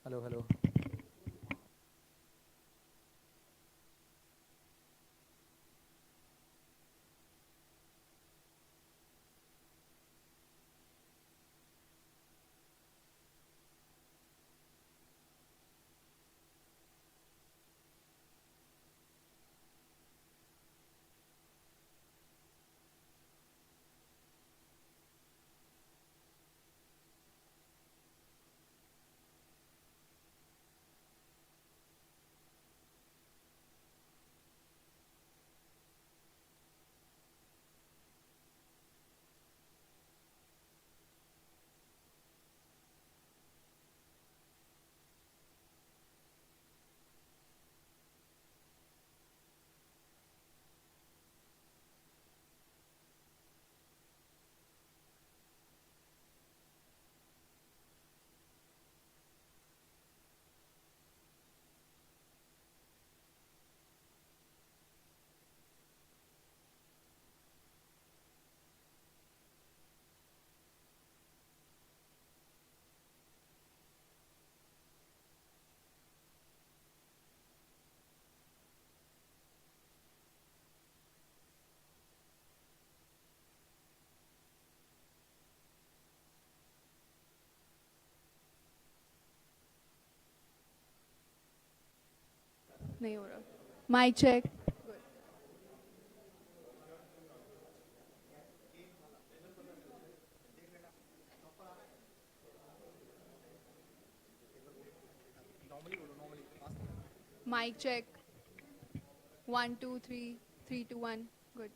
Hello hello. नहीं हो रहा. Mic check. Mic check. 1 2 3 3 2 1. Good.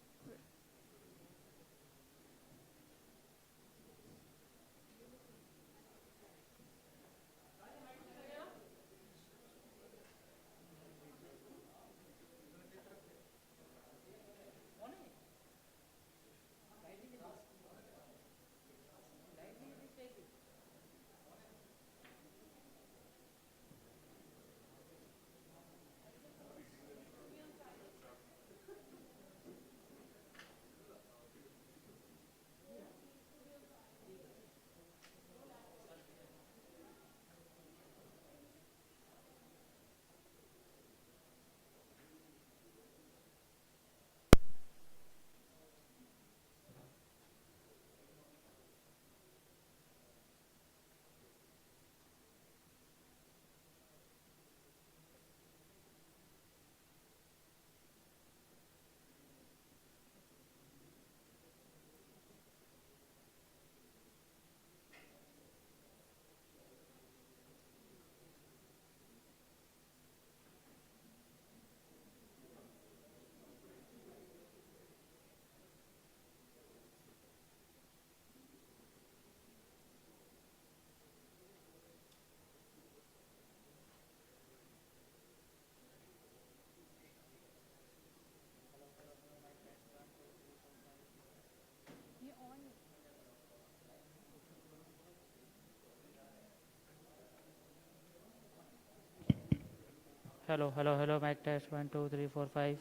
Hello hello hello mic test 1 2 3 4 5.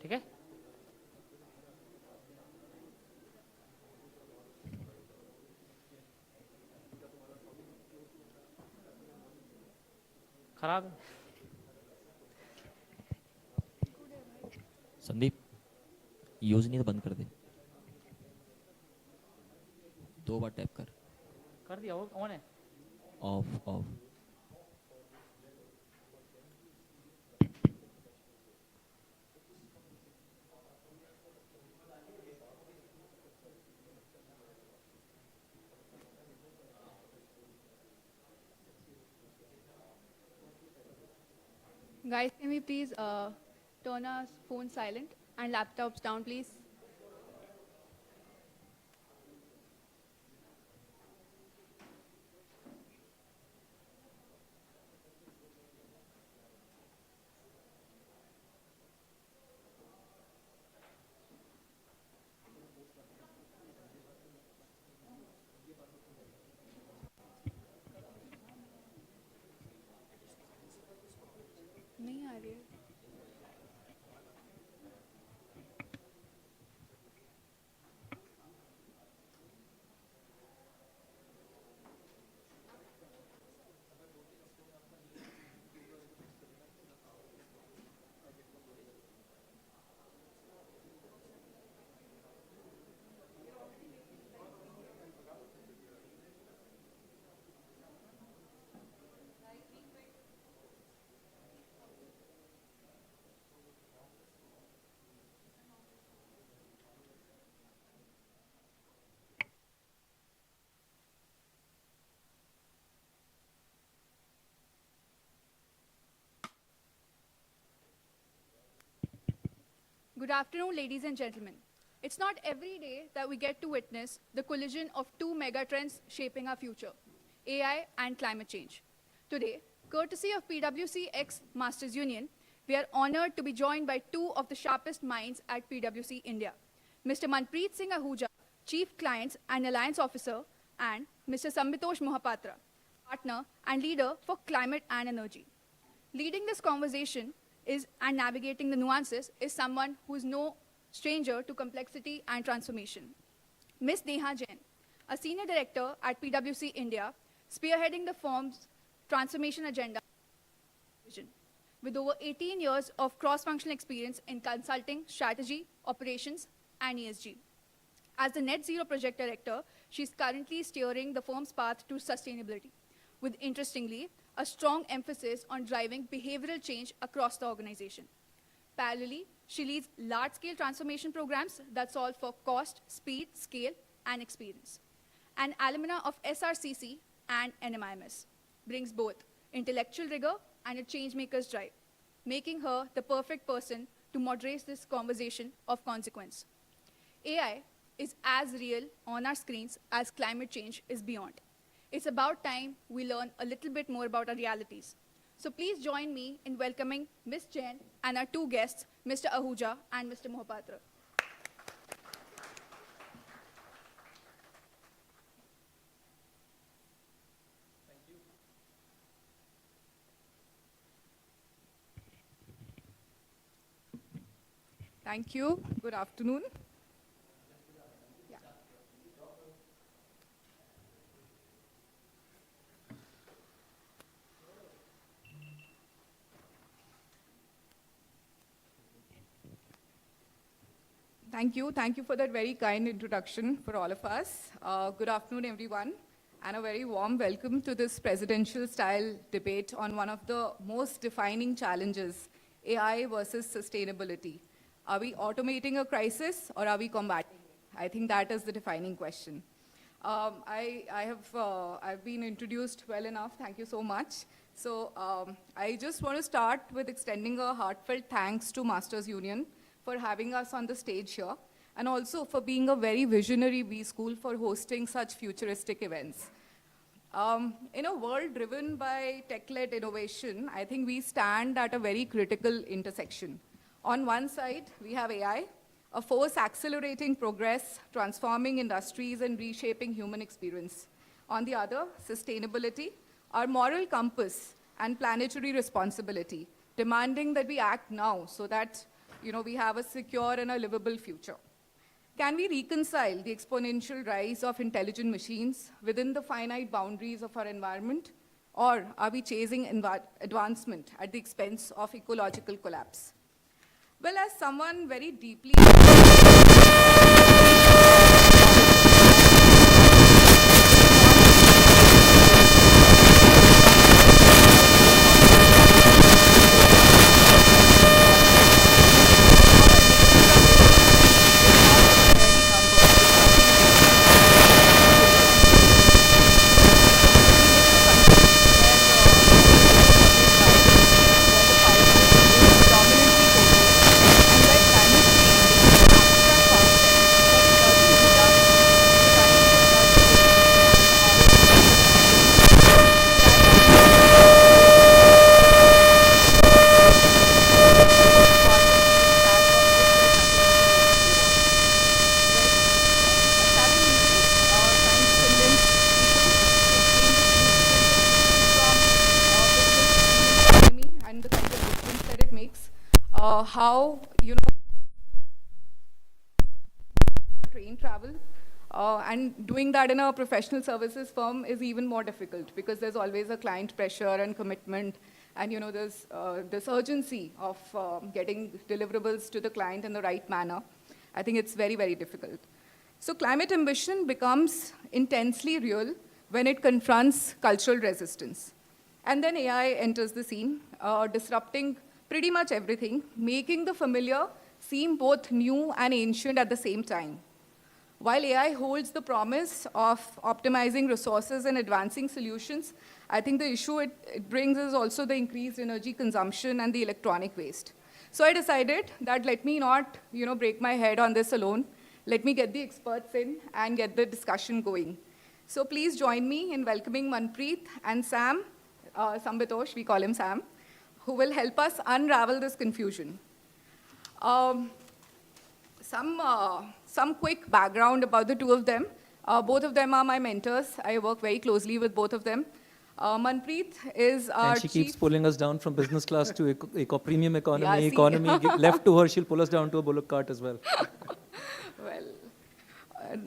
ठीक है. खराब है. संदीप, यूज नहीं तो बंद कर दे. 2 बार टैप कर. कर दिया वो ऑन है. Of of. Guys, can we please turn our phone silent and laptops down, please? नहीं आ रही है. Good afternoon, ladies and gentlemen. It's not every day that we get to witness the collision of two megatrends shaping our future, AI and climate change. Today, courtesy of PwC X Masters Union, we are honored to be joined by two of the sharpest minds at PwC India, Mr. Manpreet Singh Ahuja, Chief Clients and Alliance Officer, and Mr. Sambitosh Mohapatra, Partner and Leader for Climate and Energy. Leading this conversation and navigating the nuances is someone who is no stranger to complexity and transformation. Ms. Neha Jain, a Senior Director at PwC India, spearheading the firm's transformation agenda vision, with over 18 years of cross-functional experience in consulting, strategy, operations, and ESG. As the Net Zero Project Director, she is currently steering the firm's path to sustainability, with, interestingly, a strong emphasis on driving behavioral change across the organization. Parallelly, she leads large-scale transformation programs that solve for cost, speed, scale, and experience. An alumna of SRCC and NMIMS, brings both intellectual rigor and a changemaker's drive, making her the perfect person to moderate this conversation of consequence. AI is as real on our screens as climate change is beyond. It's about time we learn a little bit more about our realities. So please join me in welcoming Ms. Jain and our two guests, Mr. Ahuja and Mr. Mohapatra. Thank you. Good afternoon. Thank you. Thank you for that very kind introduction for all of us. Good afternoon, everyone, and a very warm welcome to this presidential-style debate on one of the most defining challenges, AI versus sustainability. Are we automating a crisis or are we combating it? I think that is the defining question. I've been introduced well enough. Thank you so much. So I just want to start with extending a heartfelt thanks to Masters Union for having us on the stage here, and also for being a very visionary B-School for hosting such futuristic events. In a world driven by tech-led innovation, I think we stand at a very critical intersection. On one side, we have AI, a force accelerating progress, transforming industries and reshaping human experience. On the other, sustainability, our moral compass and planetary responsibility, demanding that we act now so that we have a secure and a livable future. Can we reconcile the exponential rise of intelligent machines within the finite boundaries of our environment? Or are we chasing advancement at the expense of ecological collapse? Well, as someone very deeply how, train travel, and doing that in a professional services firm is even more difficult because there's always a client pressure and commitment, and there's this urgency of getting deliverables to the client in the right manner. I think it's very, very difficult. So climate ambition becomes intensely real when it confronts cultural resistance. And then AI enters the scene, disrupting pretty much everything, making the familiar seem both new and ancient at the same time. While AI holds the promise of optimizing resources and advancing solutions, I think the issue it brings is also the increased energy consumption and the electronic waste. So I decided that let me not, break my head on this alone. Let me get the experts in and get the discussion going. So please join me in welcoming Manpreet and Sam, Sambitosh, we call him Sam, who will help us unravel this confusion. Um, some quick background about the two of them. Both of them are my mentors. I work very closely with both of them. Manpreet is our And she keeps chief. pulling us down from business class to premium economy. Yeah, see. Economy left to her, she'll pull us down to a bullock cart as well. Well,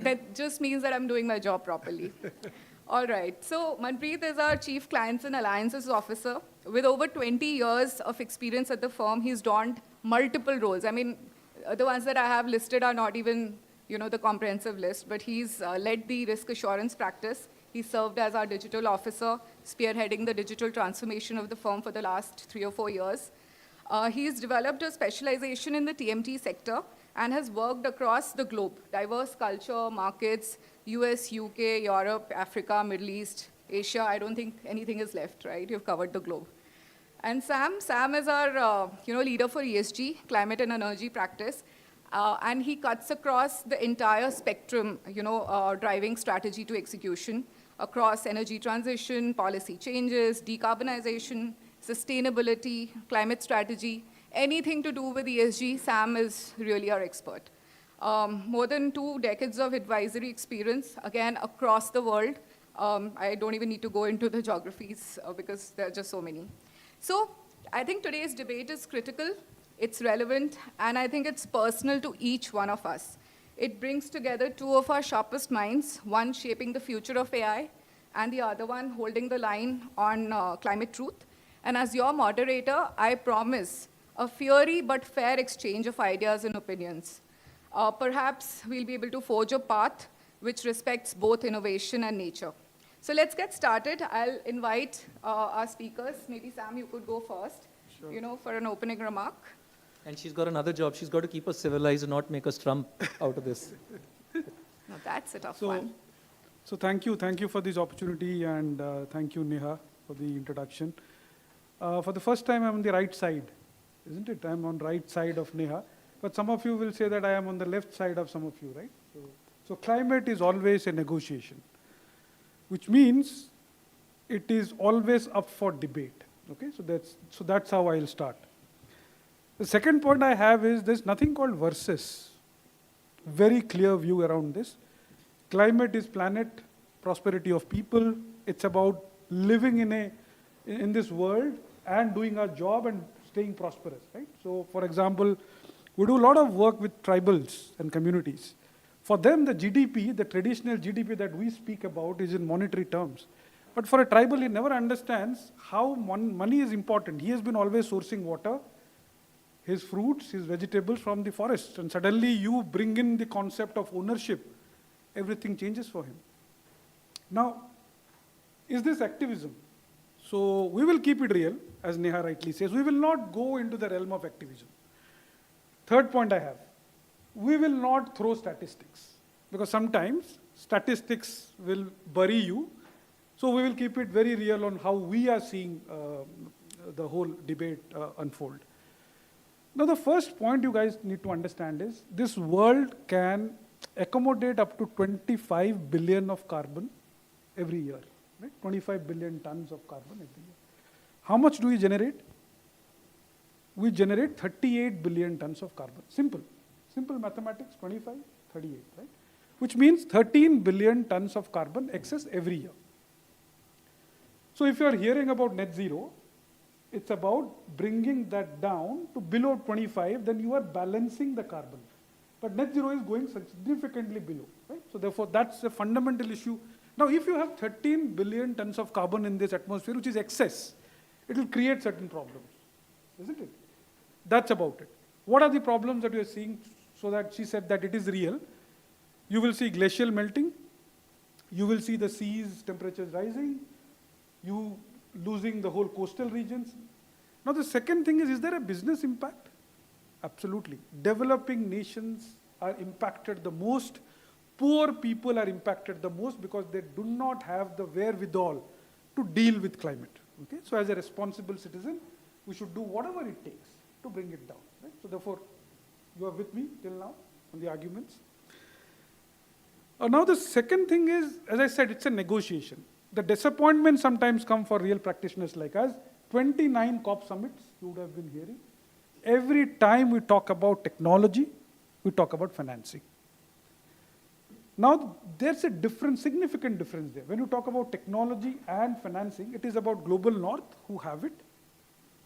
that just means that I'm doing my job properly. All right. So Manpreet is our Chief Clients and Alliances Officer. With over 20 years of experience at the firm, he's donned multiple roles. I mean, the ones that I have listed are not even, the comprehensive list, but he's led the risk assurance practice. He served as our digital officer, spearheading the digital transformation of the firm for the last 3 or 4 years. He's developed a specialization in the TMT sector and has worked across the globe, diverse culture, markets, US, UK, Europe, Africa, Middle East, Asia. I don't think anything is left, right? You've covered the globe. And Sam is our leader for ESG, climate and energy practice. And he cuts across the entire spectrum, driving strategy to execution across energy transition, policy changes, decarbonization, sustainability, climate strategy, anything to do with ESG, Sam is really our expert. More than 2 decades of advisory experience, again, across the world. I don't even need to go into the geographies because there are just so many. So I think today's debate is critical, it's relevant, and I think it's personal to each one of us. It brings together 2 of our sharpest minds, one shaping the future of AI, and the other one holding the line on climate truth. And as your moderator, I promise a fiery but fair exchange of ideas and opinions. Perhaps we'll be able to forge a path which respects both innovation and nature. So let's get started. I'll invite our speakers. Maybe Sam, you could go first, Sure. For an opening remark. And she's got another job. She's got to keep us civilized and not make us trump out of this. Now that's a tough one. So thank you for this opportunity, and thank you, Neha, for the introduction. For the first time, I'm on the right side, isn't it? I'm on right side of Neha. But some of you will say that I am on the left side of some of you, right? So climate is always a negotiation, which means it is always up for debate. Okay, so that's how I'll start. The second point I have is there's nothing called versus. Very clear view around this. Climate is planet, prosperity of people. It's about living in this world and doing our job and staying prosperous, right? So, for example, we do a lot of work with tribals and communities. For them, the GDP, the traditional GDP that we speak about, is in monetary terms. But for a tribal, he never understands how money is important. He has been always sourcing water, his fruits, his vegetables from the forest. And suddenly you bring in the concept of ownership. Everything changes for him. Now, is this activism? So we will keep it real, as Neha rightly says. We will not go into the realm of activism. Third point I have, we will not throw statistics, because sometimes statistics will bury you. So we will keep it very real on how we are seeing the whole debate unfold. Now, the first point you guys need to understand is this world can accommodate up to 25 billion of carbon every year, right? 25 billion tons of carbon every year. How much do we generate? We generate 38 billion tons of carbon. Simple mathematics, 25, 38, right? Which means 13 billion tons of carbon excess every year. So if you are hearing about net zero, it's about bringing that down to below 25, then you are balancing the carbon. But net zero is going significantly below, right? So therefore, that's a fundamental issue. Now, if you have 13 billion tons of carbon in this atmosphere, which is excess, it will create certain problems, isn't it? That's about it. What are the problems that you are seeing? So that she said that it is real. You will see glacial melting. You will see the seas temperatures rising. You losing the whole coastal regions. Now the second thing is there a business impact? Absolutely. Developing nations are impacted the most. Poor people are impacted the most because they do not have the wherewithal to deal with climate. Okay? So as a responsible citizen, we should do whatever it takes to bring it down. Right? So therefore, you are with me till now on the arguments. Now the second thing is, as I said, it's a negotiation. The disappointment sometimes come for real practitioners like us. 29 COP summits you would have been hearing. Every time we talk about technology, we talk about financing. Now, there's a difference, significant difference there. When you talk about technology and financing, it is about global north who have it,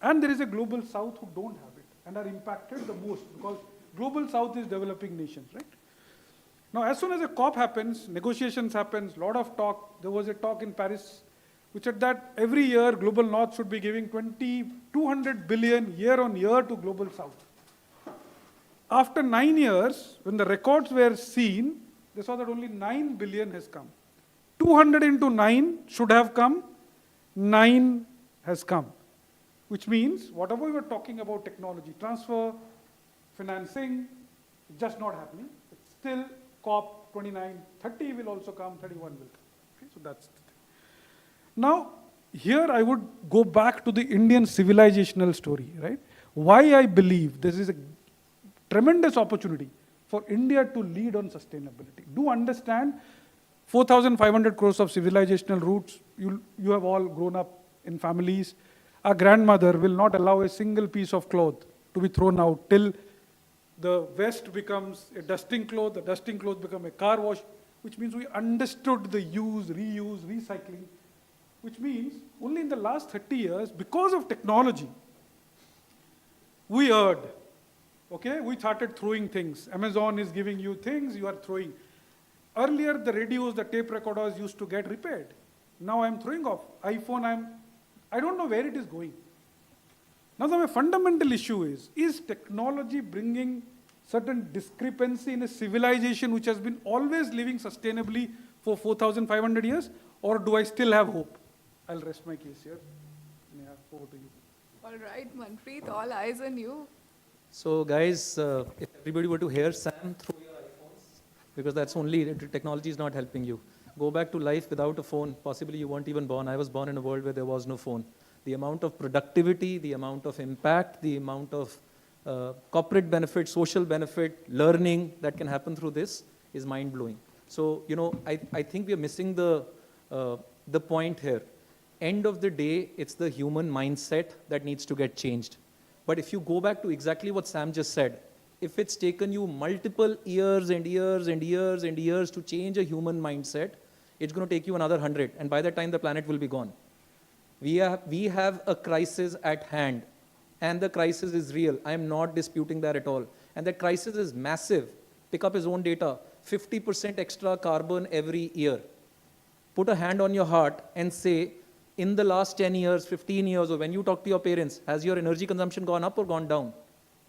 and there is a global south who don't have it and are impacted the most because global south is developing nations, right? Now, as soon as a COP happens, negotiations happens, lot of talk. There was a talk in Paris which said that every year global north should be giving 200 billion year on year to global south. After 9 years, when the records were seen, they saw that only 9 billion has come. 200 into 9 should have come, 9 has come. Which means, whatever we were talking about technology, transfer, financing, just not happening. It's still COP 29, 30 will also come, 31 will come. Okay, so that's the thing. Now, here I would go back to the Indian civilizational story, right? Why I believe this is a tremendous opportunity for India to lead on sustainability. Do understand 4,500 crores of civilizational roots. You have all grown up in families. Our grandmother will not allow a single piece of cloth to be thrown out till the vest becomes a dusting cloth, the dusting cloth become a car wash, which means we understood the use, reuse, recycling, which means only in the last 30 years, because of technology, we erred. Okay, we started throwing things. Amazon is giving you things, you are throwing. Earlier, the radios, the tape recorders used to get repaired. Now I'm throwing off. iPhone, I don't know where it is going. Now the fundamental issue is technology bringing certain discrepancy in a civilization which has been always living sustainably for 4,500 years, or do I still have hope? I'll rest my case here. Neha, over to you. All right, Manpreet, all eyes on you. So guys, if everybody were to hear Sam, throw your iPhones, because that's only, technology is not helping you. Go back to life without a phone. Possibly you weren't even born. I was born in a world where there was no phone. The amount of productivity, the amount of impact, the amount of corporate benefit, social benefit, learning that can happen through this is mind-blowing. So, you know, I think we are missing the point here. End of the day, it's the human mindset that needs to get changed. But if you go back to exactly what Sam just said, if it's taken you multiple years and years and years and years to change a human mindset, it's going to take you another 100. And by that time, the planet will be gone. We have a crisis at hand. And the crisis is real. I am not disputing that at all. And that crisis is massive. Pick up his own data. 50% extra carbon every year. Put a hand on your heart and say, in the last 10 years, 15 years, or when you talk to your parents, has your energy consumption gone up or gone down?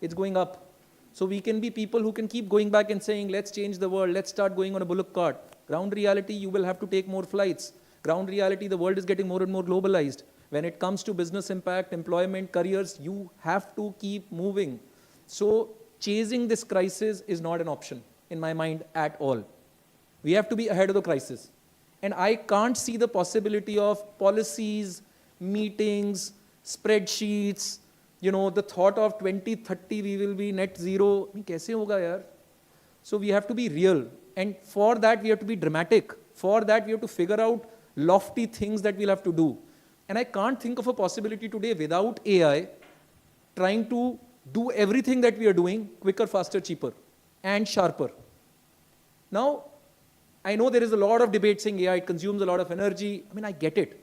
It's going up. So we can be people who can keep going back and saying, let's change the world, let's start going on a bullock cart. Ground reality, you will have to take more flights. Ground reality, the world is getting more and more globalized. When it comes to business impact, employment, careers, you have to keep moving. So chasing this crisis is not an option in my mind at all. We have to be ahead of the crisis. And I can't see the possibility of policies, meetings, spreadsheets, you know, the thought of 2030 we will be net zero. Kaise hoga yaar? So we have to be real. And for that we have to be dramatic. For that we have to figure out lofty things that we'll have to do. And I can't think of a possibility today without AI trying to do everything that we are doing quicker, faster, cheaper, and sharper. Now, I know there is a lot of debate saying AI consumes a lot of energy. I mean, I get it.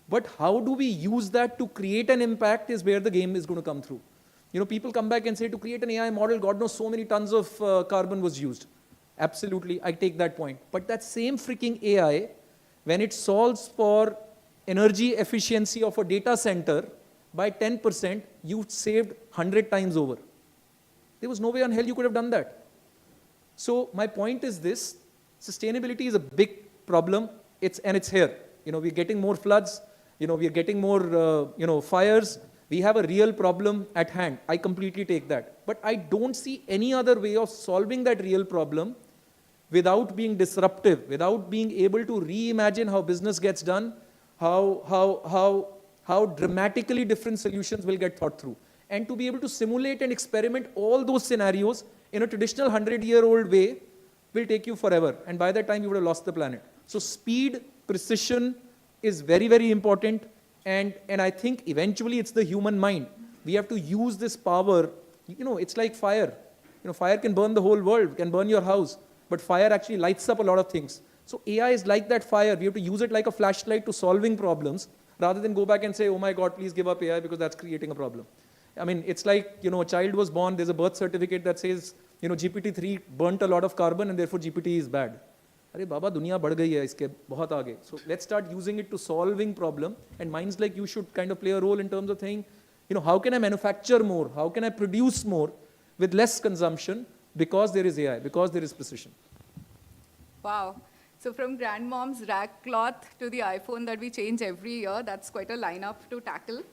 But how do we use that to create an impact is where the game is going to come through. You know, people come back and say to create an AI model, God knows so many tons of carbon was used. Absolutely, I take that point. But that same freaking AI, when it solves for energy efficiency of a data center by 10%, you saved 100 times over. There was no way on hell you could have done that. So my point is this. Sustainability is a big problem, and it's here. You know, we're getting more floods, you know, we're getting more, fires. We have a real problem at hand. I completely take that. But I don't see any other way of solving that real problem without being disruptive, without being able to reimagine how business gets done, how dramatically different solutions will get thought through. And to be able to simulate and experiment all those scenarios in a traditional 100-year-old way will take you forever. And by that time, you would have lost the planet. So speed, precision is very, very important. And I think eventually it's the human mind. We have to use this power. You know, it's like fire. You know, fire can burn the whole world, can burn your house. But fire actually lights up a lot of things. So AI is like that fire. We have to use it like a flashlight to solving problems rather than go back and say, oh my God, please give up AI because that's creating a problem. I mean, it's like, you know, a child was born, there's a birth certificate that says, you know, GPT-3 burnt a lot of carbon and therefore GPT is bad. Arey Baba, दुनिया बढ़ गई है इसके बहुत आगे. So let's start using it to solving problem. And minds like you should kind of play a role in terms of saying, you know, how can I manufacture more? How can I produce more with less consumption because there is AI, because there is precision. Wow. So from grandmom's rag cloth to the iPhone that we change every year, that's quite a lineup to tackle.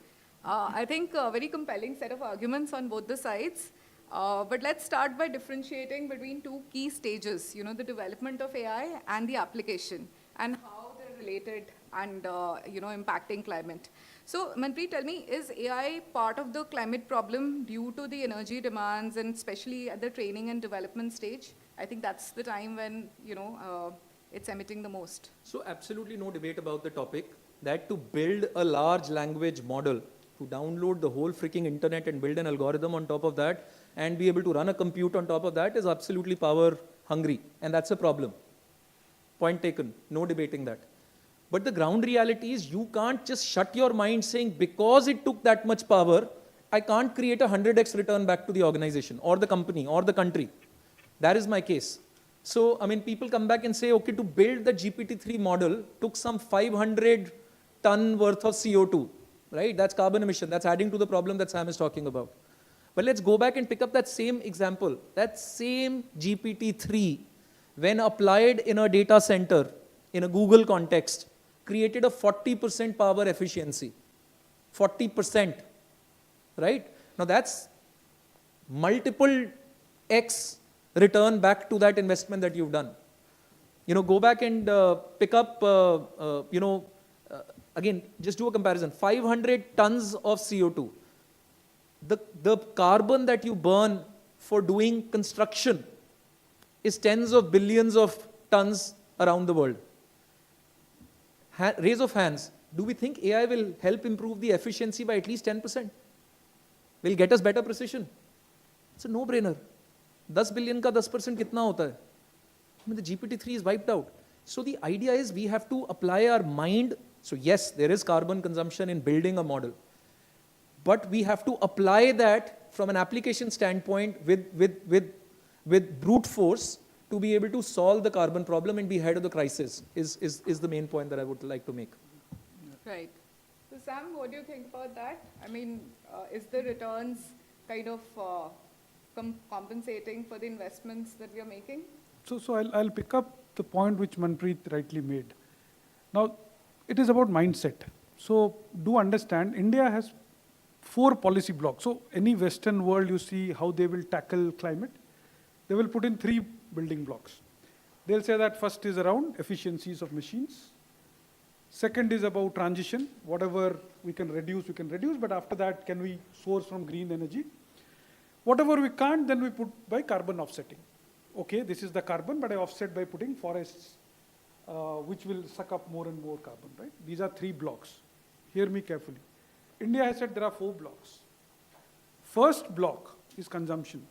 I think a very compelling set of arguments on both the sides. But let's start by differentiating between two key stages, you know, the development of AI and the application, and how they're related and, you know, impacting climate. So, Manpreet, tell me, is AI part of the climate problem due to the energy demands, and especially at the training and development stage? I think that's the time when, you know, it's emitting the most. So absolutely no debate about the topic, that to build a large language model, to download the whole freaking internet and build an algorithm on top of that and be able to run a compute on top of that is absolutely power hungry. And that's a problem. Point taken. No debating that. But the ground reality is you can't just shut your mind saying because it took that much power, I can't create a 100x return back to the organization or the company or the country. That is my case. So, I mean, people come back and say, okay, to build the GPT-3 model took some 500 ton worth of CO2, right? That's carbon emission. That's adding to the problem that Sam is talking about. But let's go back and pick up that same example. That same GPT-3, when applied in a data center, in a Google context, created a 40% power efficiency. 40%, right? Now that's multiple X return back to that investment that you've done. You know, go back and pick up, you know, again, just do a comparison. 500 tons of CO2. The carbon that you burn for doing construction is tens of billions of tons around the world. Raise of hands. Do we think AI will help improve the efficiency by at least 10%? Will get us better precision? It's a no-brainer. 10 billion का 10% कितना होता है? I mean, the GPT-3 is wiped out. So the idea is we have to apply our mind. So yes, there is carbon consumption in building a model. But we have to apply that from an application standpoint with brute force to be able to solve the carbon problem and be ahead of the crisis is the main point that I would like to make. Right. So Sam, what do you think about that? I mean, is the returns kind of compensating for the investments that we are making? So I'll pick up the point which Manpreet rightly made. Now, it is about mindset. So do understand, India has 4 policy blocks. So any Western world, you see how they will tackle climate, they will put in 3 building blocks. They'll say that first is around efficiencies of machines. Second is about transition. Whatever we can reduce, but after that, can we source from green energy? Whatever we can't, then we put by carbon offsetting. Okay, this is the carbon, but I offset by putting forests, which will suck up more and more carbon, right? These are 3 blocks. Hear me carefully. India has said there are 4 blocks. First block is consumption.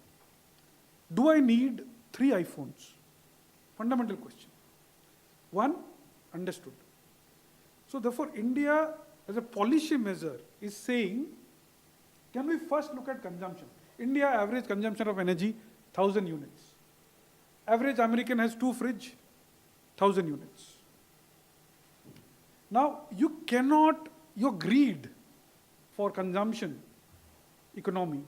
Do I need 3 iPhones? Fundamental question. 1, understood. So therefore, India, as a policy measure, is saying, can we first look at consumption? India average consumption of energy, 1,000 units. Average American has 2 fridge, 1,000 units. Now, you cannot, your greed for consumption economy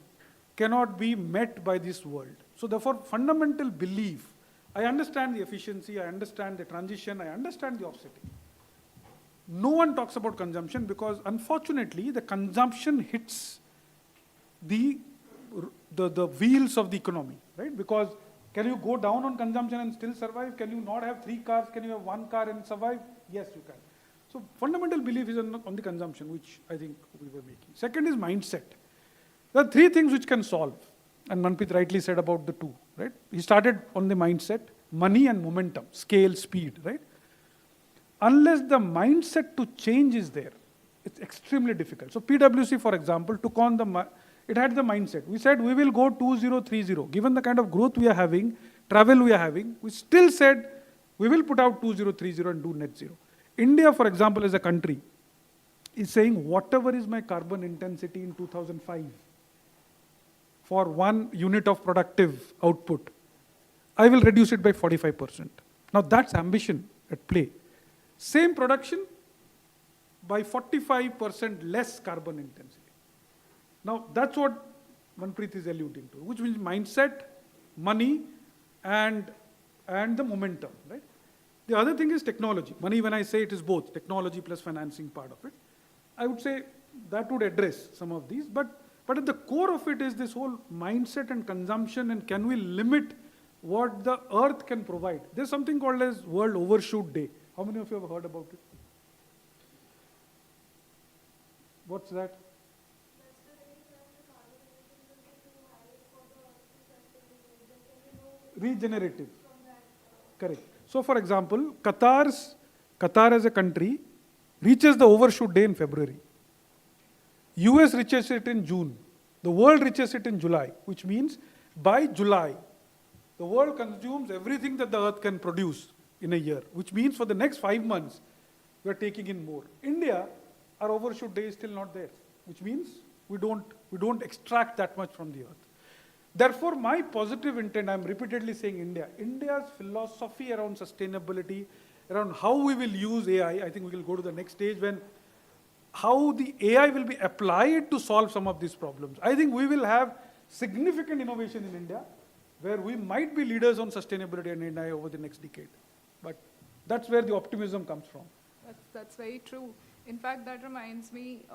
cannot be met by this world. So therefore, fundamental belief, I understand the efficiency, I understand the transition, I understand the offsetting. No one talks about consumption because unfortunately the consumption hits the wheels of the economy, right? Because can you go down on consumption and still survive? Can you not have 3 cars? Can you have 1 car and survive? Yes, you can. So fundamental belief is on the consumption, which I think we were making. Second is mindset. There are three things which can solve. And Manpreet rightly said about the two, right? He started on the mindset, money and momentum, scale, speed, right? Unless the mindset to change is there, it's extremely difficult. So PwC, for example, took on it had the mindset. We said we will go 2030. Given the kind of growth we are having, travel we are having, we still said we will put out 2030 and do net zero. India, for example, as a country, is saying whatever is my carbon intensity in 2005 for 1 unit of productive output, I will reduce it by 45%. Now that's ambition at play. Same production by 45% less carbon intensity. Now that's what Manpreet is alluding to, which means mindset, money, and the momentum, right? The other thing is technology. Money, when I say it is both, technology plus financing part of it. I would say that would address some of these, but at the core of it is this whole mindset and consumption, and can we limit what the earth can provide? There's something called as World Overshoot Day. How many of you have heard about it? What's that? Regenerative. Correct. So for example, Qatar as a country reaches the overshoot day in February. US reaches it in June. The world reaches it in July, which means by July, the world consumes everything that the earth can produce in a year, which means for the next 5 months, we are taking in more. India, our overshoot day is still not there, which means we don't extract that much from the earth. Therefore, my positive intent, I'm repeatedly saying India's philosophy around sustainability, around how we will use AI, I think we will go to the next stage when how the AI will be applied to solve some of these problems. I think we will have significant innovation in India where we might be leaders on sustainability and AI over the next decade. But that's where the optimism comes from. That's very true. In fact, that reminds me,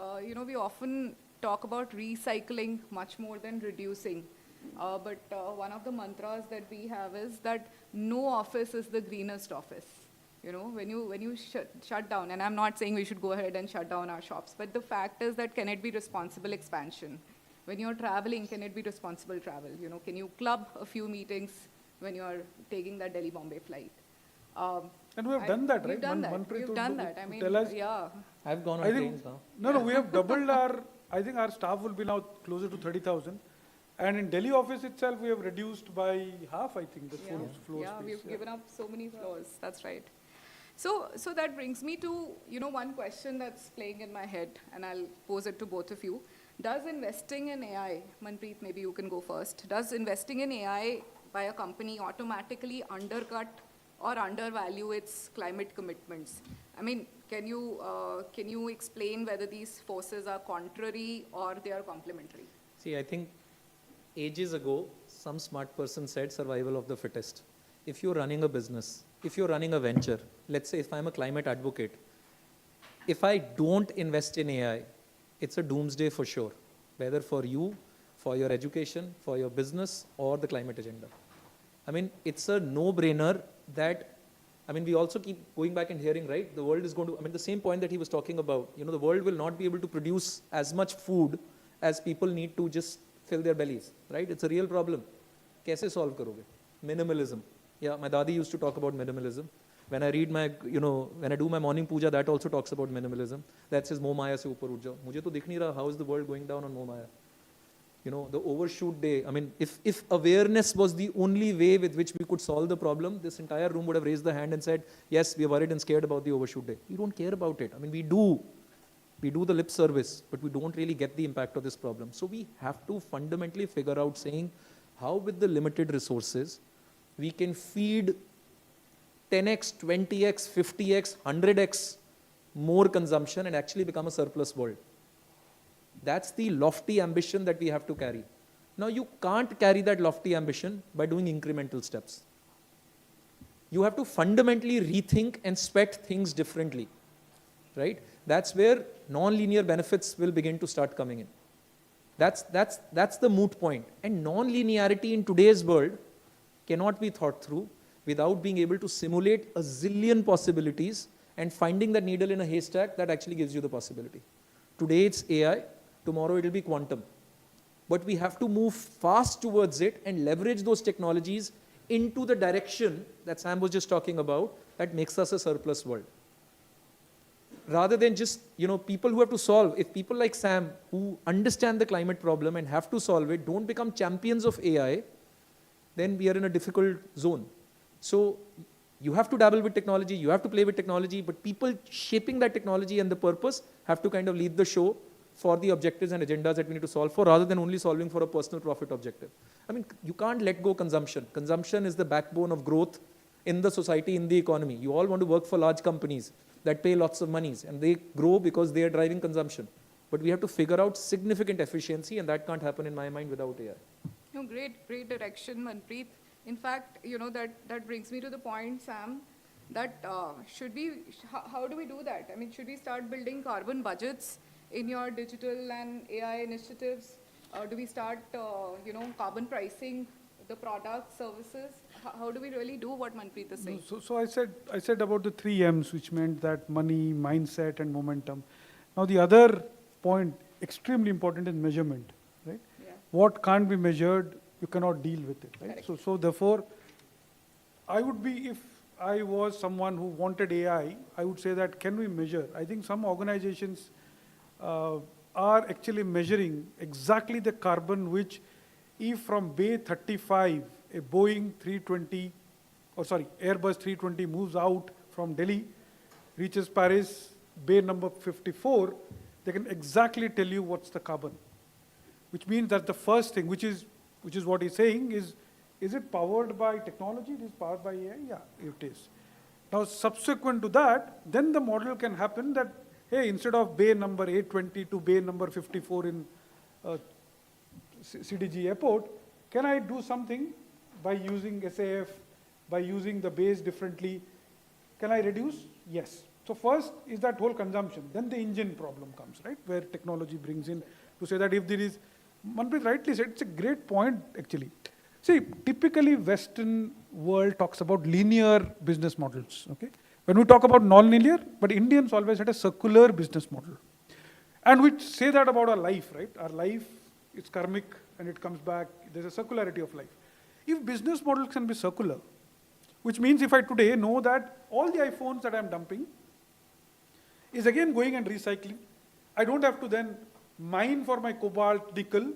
we often talk about recycling much more than reducing. But one of the mantras that we have is that no office is the greenest office. When you shut down, and I'm not saying we should go ahead and shut down our shops, but the fact is that can it be responsible expansion? When you're traveling, can it be responsible travel? Can you club a few meetings when you're taking that Delhi-Bombay flight? And we have done that, right? We've done that. We've done that. I mean, tell us, yeah. I've gone on I think, trains now. No, we have doubled I think our staff will be now closer to 30,000. And in Delhi office itself, we have reduced by half, I think, the floor Yeah, space. we've given up so many floors. That's right. So that brings me to, one question that's playing in my head, and I'll pose it to both of you. Does investing in AI, Manpreet, maybe you can go first. Does investing in AI by a company automatically undercut or undervalue its climate commitments? I mean, can you explain whether these forces are contrary or they are complementary? See, I think ages ago, some smart person said survival of the fittest. If you're running a business, if you're running a venture, let's say if I'm a climate advocate, if I don't invest in AI, it's a doomsday for sure, whether for you, for your education, for your business, or the climate agenda. I mean, it's a no-brainer that, we also keep going back and hearing, right? The world is going to, the same point that he was talking about, the world will not be able to produce as much food as people need to just fill their bellies, right? It's a real problem. Kaise solve karoge? Minimalism. Yeah, my dadi used to talk about minimalism. When I read when I do my morning puja, that also talks about minimalism. That says, Moh Maya se upar uth jao. Mujhe to dikh nahi raha, how is the world going down on Moh Maya? The overshoot day, if awareness was the only way with which we could solve the problem, this entire room would have raised the hand and said, yes, we are worried and scared about the overshoot day. We don't care about it. We do the lip service, but we don't really get the impact of this problem. So we have to fundamentally figure out saying how with the limited resources, we can feed 10x, 20x, 50x, 100x more consumption and actually become a surplus world. That's the lofty ambition that we have to carry. Now, you can't carry that lofty ambition by doing incremental steps. You have to fundamentally rethink and sweat things differently, right? That's where non-linear benefits will begin to start coming in. That's the moot point. And non-linearity in today's world cannot be thought through without being able to simulate a zillion possibilities and finding that needle in a haystack that actually gives you the possibility. Today it's AI, tomorrow it will be quantum. but we have to move fast towards it and leverage those technologies into the direction that Sam was just talking about that makes us a surplus world. Rather than just, people who have to solve, if people like Sam who understand the climate problem and have to solve it don't become champions of AI, then we are in a difficult zone. So you have to dabble with technology, you have to play with technology, but people shaping that technology and the purpose have to kind of lead the show for the objectives and agendas that we need to solve for, rather than only solving for a personal profit objective. I mean, you can't let go consumption. Consumption is the backbone of growth in the society, in the economy. You all want to work for large companies that pay lots of monies, and they grow because they are driving consumption. But we have to figure out significant efficiency, and that can't happen in my mind without AI. No, great direction, Manpreet. In fact, that brings me to the point, Sam, that how do we do that? I mean, should we start building carbon budgets in your digital and AI initiatives? Do we start, carbon pricing the products, services? How do we really do what Manpreet is saying? So I said about the 3 M's, which meant that money, mindset, and momentum. Now the other point, extremely important, is measurement, right? Yeah. What can't be measured, you cannot deal with it, right? Correct. So therefore, I would be, if I was someone who wanted AI, I would say that can we measure? I think some organizations are actually measuring exactly the carbon which, if from Bay 35, a Boeing 320, Airbus 320 moves out from Delhi, reaches Paris, Bay number 54, they can exactly tell you what's the carbon. Which means that the first thing, which is what he's saying, is it powered by technology? It is powered by AI? Yeah, it is. Now, subsequent to that, then the model can happen that, hey, instead of bay number 820 to bay number 54 in CDG airport, can I do something by using SAF, by using the bays differently? Can I reduce? Yes. So first is that whole consumption. Then the engine problem comes, right? Where technology brings in to say that if there is, Manpreet rightly said, it's a great point actually. See, typically Western world talks about linear business models, okay? When we talk about non-linear, but Indians always had a circular business model. And we say that about our life, right? Our life is karmic and it comes back. There's a circularity of life. If business models can be circular, which means if I today know that all the iPhones that I'm dumping is again going and recycling, I don't have to then mine for my cobalt, nickel,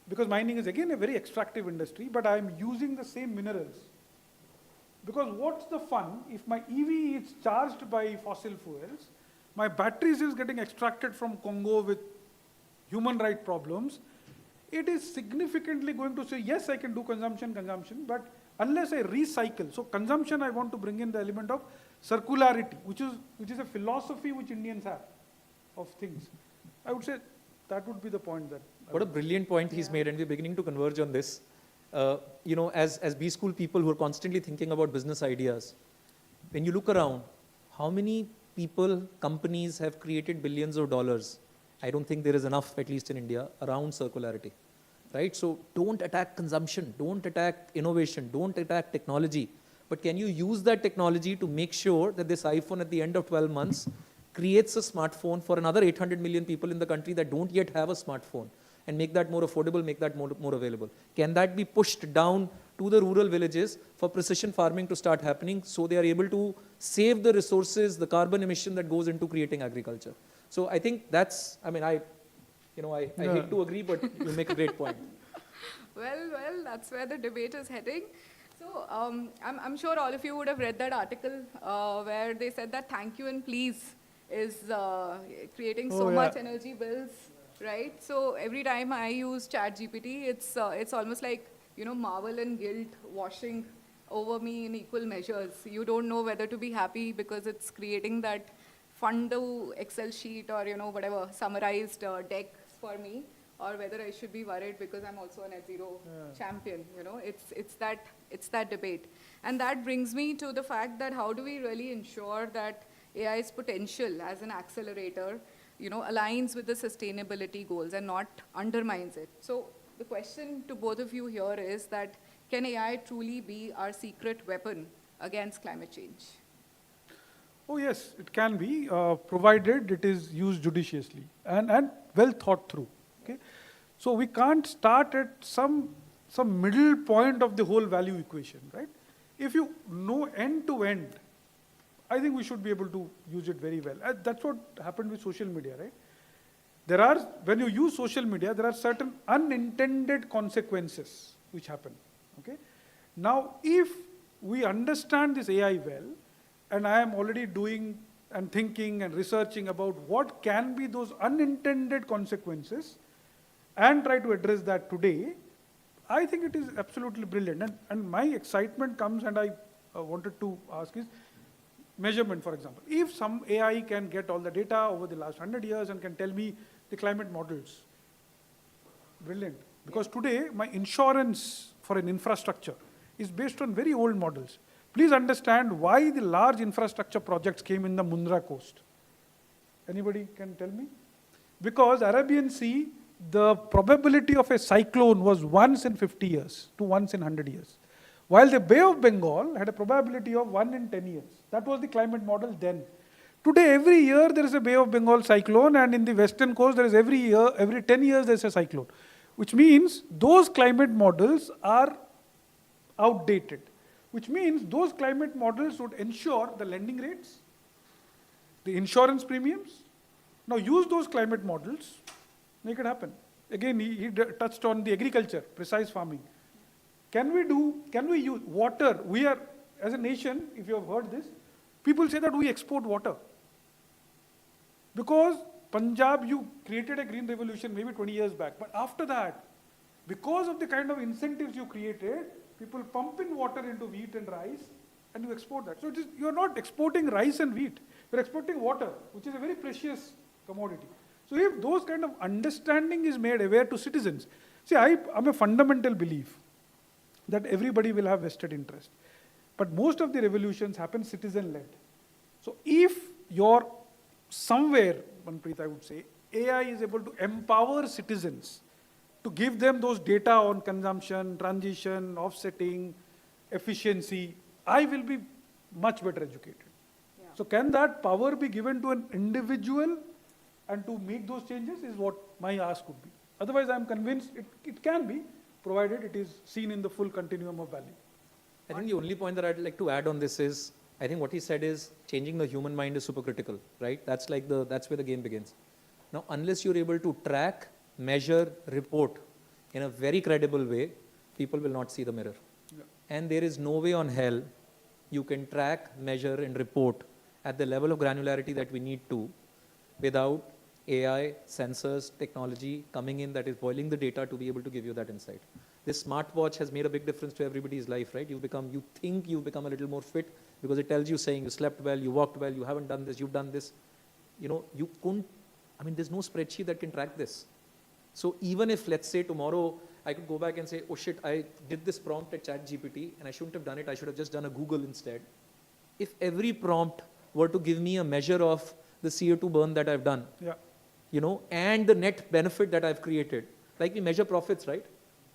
because mining is again a very extractive industry, but I'm using the same minerals. Because what's the fun if my EV is charged by fossil fuels, my batteries is getting extracted from Congo with human rights problems, it is significantly going to say, yes, I can do consumption, but unless I recycle. So consumption, I want to bring in the element of circularity, which is a philosophy which Indians have of things. I would say that would be the point that. What a brilliant point he's made, and we're beginning to converge on this. As B school people who are constantly thinking about business ideas, when you look around, how many people, companies have created billions of dollars? I don't think there is enough, at least in India, around circularity, right? So don't attack consumption, don't attack innovation, don't attack technology, but can you use that technology to make sure that this iPhone at the end of 12 months creates a smartphone for another 800 million people in the country that don't yet have a smartphone, and make that more affordable, make that more available? Can that be pushed down to the rural villages for precision farming to start happening, so they are able to save the resources, the carbon emission that goes into creating agriculture? So I think that's, I hate to agree, but you make a great point. Well, that's where the debate is heading. So I'm sure all of you would have read that article where they said that thank you and please is creating much energy bills, right? So every time I use ChatGPT, it's almost like, marvel and guilt washing over me in equal measures. You don't know whether to be happy because it's creating that fun-do Excel sheet or, whatever, summarized decks for me, or whether I should be worried because I'm also a net zero champion. It's that debate. And that brings me to the fact that how do we really ensure that AI's potential as an accelerator, aligns with the sustainability goals and not undermines it? So the question to both of you here is that, can AI truly be our secret weapon against climate change? Oh yes, it can be, provided it is used judiciously and well thought through. Okay, So we can't start at some middle point of the whole value equation, right? If you know end to end, I think we should be able to use it very well. That's what happened with social media, right? When you use social media, there are certain unintended consequences which happen, okay? Now, if we understand this AI well, and I am already doing and thinking and researching about what can be those unintended consequences and try to address that today, I think it is absolutely brilliant. And my excitement comes, and I wanted to ask is, measurement, for example. If some AI can get all the data over the last 100 years and can tell me the climate models, brilliant. Because today, my insurance for an infrastructure is based on very old models. Please understand why the large infrastructure projects came in the Mundra coast. Anybody can tell me? Because Arabian Sea, the probability of a cyclone was once in 50 years to once in 100 years. While the Bay of Bengal had a probability of 1 in 10 years. That was the climate model then. Today, every year there is a Bay of Bengal cyclone, and in the western coast there is every 10 years there is a cyclone. Which means those climate models are outdated. Which means those climate models would ensure the lending rates, the insurance premiums. Now use those climate models, make it happen. Again, he touched on the agriculture, precise farming. Can we use water? We are, as a nation, if you have heard this, people say that we export water. Because Punjab, you created a green revolution maybe 20 years back, but after that, because of the kind of incentives you created, people pump in water into wheat and rice, and you export that. So you're not exporting rice and wheat, you're exporting water, which is a very precious commodity. So if those kind of understanding is made aware to citizens, see, I'm a fundamental belief that everybody will have vested interest. But most of the revolutions happen citizen-led. So if you're somewhere, Manpreet, I would say, AI is able to empower citizens to give them those data on consumption, transition, offsetting, efficiency, I will be much better educated. Yeah. So can that power be given to an individual and to make those changes is what my ask would be. Otherwise, I'm convinced it can be, provided it is seen in the full continuum of value. I think the only point that I'd like to add on this is, I think what he said is changing the human mind is super critical, right? That's where the game begins. Now, unless you're able to track, measure, report in a very credible way, people will not see the mirror. Yeah. And there is no way on hell you can track, measure, and report at the level of granularity that we need to without AI, sensors, technology coming in that is boiling the data to be able to give you that insight. This smartwatch has made a big difference to everybody's life, right? You think you've become a little more fit because it tells you saying you slept well, you walked well, you haven't done this, you've done this. There's no spreadsheet that can track this. So even if, let's say tomorrow, I could go back and say, oh shit, I did this prompt at ChatGPT and I shouldn't have done it, I should have just done a Google instead. If every prompt were to give me a measure of the CO2 burn that I've done, and the net benefit that I've created, like we measure profits, right?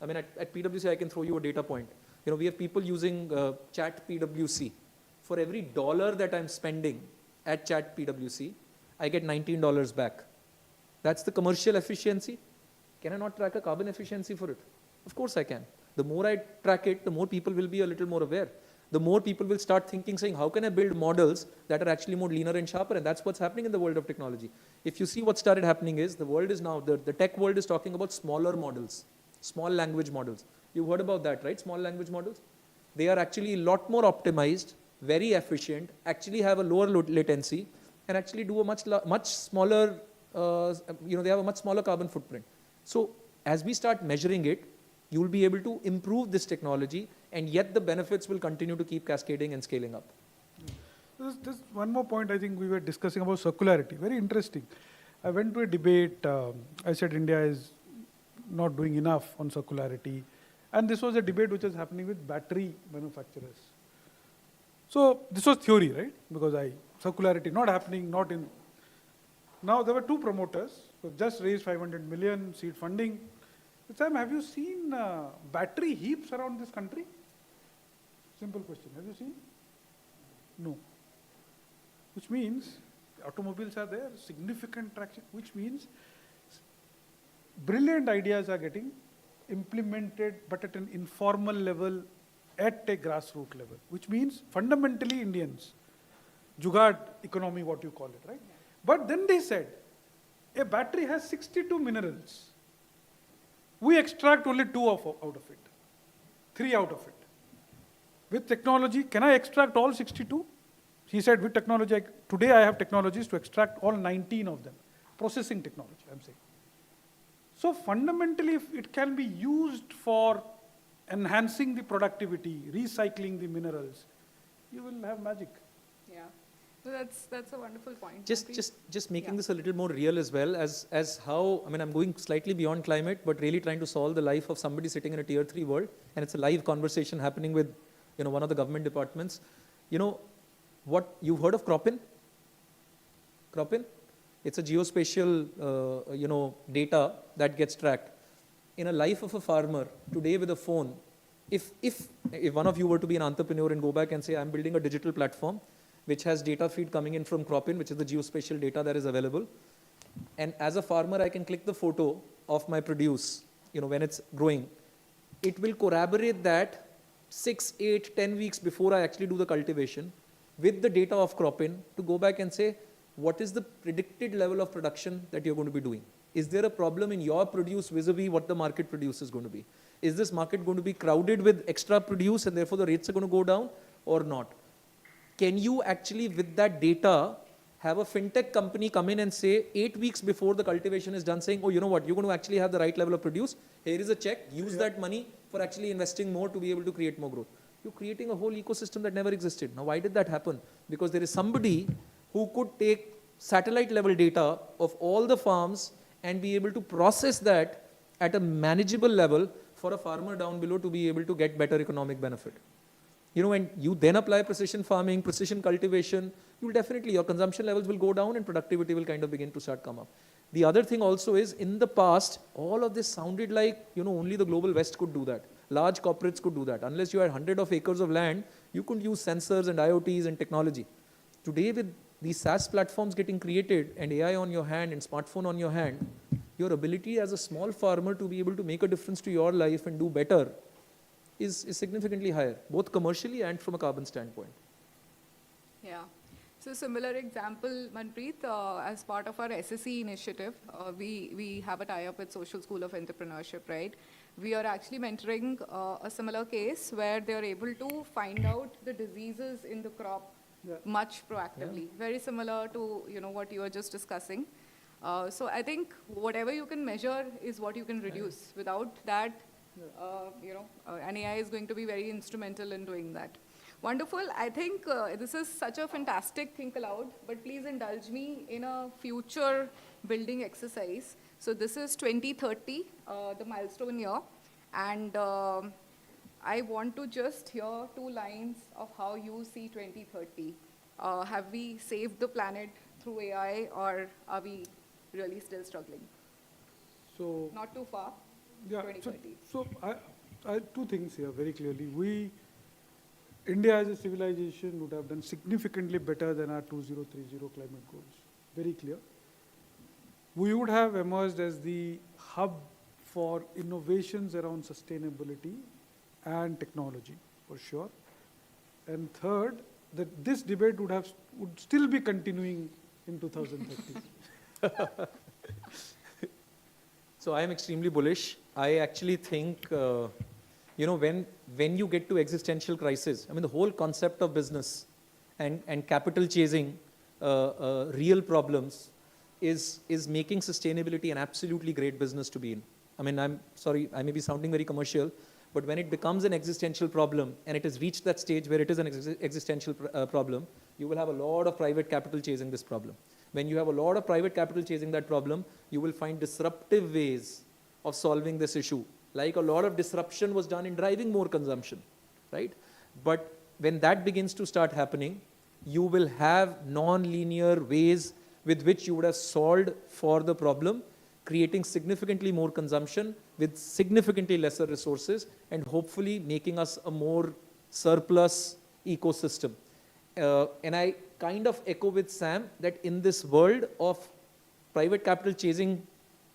I mean, at PwC, I can throw you a data point. We have people using Chat PwC. For every dollar that I'm spending at Chat PwC, I get $19 back. That's the commercial efficiency. Can I not track a carbon efficiency for it? Of course I can. The more I track it, the more people will be a little more aware. The more people will start thinking, saying, how can I build models that are actually more leaner and sharper? And that's what's happening in the world of technology. If you see what started happening is, the world is now, the tech world is talking about smaller models, small language models. You've heard about that, right? Small language models. They are actually a lot more optimized, very efficient, actually have a lower latency, and actually do a much smaller, they have a much smaller carbon footprint. So as we start measuring it, you will be able to improve this technology, and yet the benefits will continue to keep cascading and scaling up. There's one more point I think we were discussing about circularity. Very interesting. I went to a debate. I said India is not doing enough on circularity. And this was a debate which was happening with battery manufacturers. So this was theory, right? Because circularity not happening, not in. Now there were two promoters who just raised 500 million seed funding. Sam, have you seen battery heaps around this country? Simple question. Have you seen? No. Which means automobiles are there, significant traction, which means brilliant ideas are getting implemented, but at an informal level, at a grassroots level, which means fundamentally Indians, jugaad economy, what you call it, right? But then they said, a battery has 62 minerals. We extract only 2 out of it, 3 out of it. With technology, can I extract all 62? He said, with technology, today I have technologies to extract all 19 of them. Processing technology, I'm saying. So fundamentally, if it can be used for enhancing the productivity, recycling the minerals, you will have magic. Yeah. So that's a wonderful point. Just making Yeah. this a little more real as well as how, I mean, I'm going slightly beyond climate, but really trying to solve the life of somebody sitting in a tier 3 world, and it's a live conversation happening with, one of the government departments. What you've heard of Cropin? Cropin? It's a geospatial, data that gets tracked. In a life of a farmer, today with a phone, if one of you were to be an entrepreneur and go back and say, I'm building a digital platform which has data feed coming in from Cropin, which is the geospatial data that is available. And as a farmer, I can click the photo of my produce, when it's growing. It will corroborate that 6, 8, 10 weeks before I actually do the cultivation with the data of Cropin to go back and say, what is the predicted level of production that you're going to be doing? Is there a problem in your produce vis-a-vis what the market produce is going to be? Is this market going to be crowded with extra produce and therefore the rates are going to go down or not? Can you actually, with that data, have a fintech company come in and say 8 weeks before the cultivation is done saying, oh, you know what, you're going to actually have the right level of produce. Here is a check. Use that money for actually investing more to be able to create more growth. You're creating a whole ecosystem that never existed. Now, why did that happen? Because there is somebody who could take satellite level data of all the farms and be able to process that at a manageable level for a farmer down below to be able to get better economic benefit. And you then apply precision farming, precision cultivation, your consumption levels will go down and productivity will kind of begin to start come up. The other thing also is, in the past, all of this sounded like, only the global West could do that. Large corporates could do that. Unless you had hundreds of acres of land, you couldn't use sensors and IoTs and technology. Today, with these SaaS platforms getting created and AI on your hand and smartphone on your hand, your ability as a small farmer to be able to make a difference to your life and do better is significantly higher, both commercially and from a carbon standpoint. Yeah. So similar example, Manpreet, as part of our SSE initiative, we have a tie-up with Social School of Entrepreneurship, right? We are actually mentoring a similar case where they are able to find out the diseases in the crop much proactively. Very similar to what you were just discussing. So I think whatever you can measure is what you can reduce. Without that, an AI is going to be very instrumental in doing that. Wonderful. I think this is such a fantastic think aloud, but please indulge me in a future building exercise. So this is 2030, the milestone year, and I want to just hear 2 lines of how you see 2030. Have we saved the planet through AI, or are we really still struggling? So, Not too far. yeah, 2030. so I 2 things here very clearly. India as a civilization would have done significantly better than our 2030 climate goals. Very clear. We would have emerged as the hub for innovations around sustainability and technology, for sure. And third, that this debate would still be continuing in 2030. So I am extremely bullish. I actually think, when you get to existential crisis, I mean, the whole concept of business and capital chasing real problems is making sustainability an absolutely great business to be in. I mean, I'm sorry, I may be sounding very commercial, but when it becomes an existential problem and it has reached that stage where it is an existential problem, you will have a lot of private capital chasing this problem. When you have a lot of private capital chasing that problem, you will find disruptive ways of solving this issue. Like a lot of disruption was done in driving more consumption, right? But when that begins to start happening, you will have non-linear ways with which you would have solved for the problem, creating significantly more consumption with significantly lesser resources and hopefully making us a more surplus ecosystem. And I kind of echo with Sam that in this world of private capital chasing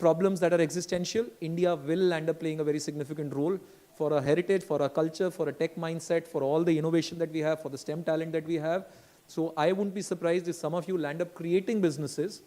problems that are existential, India will end up playing a very significant role for our heritage, for our culture, for a tech mindset, for all the innovation that we have, for the STEM talent that we have. So I wouldn't be surprised if some of you land up creating businesses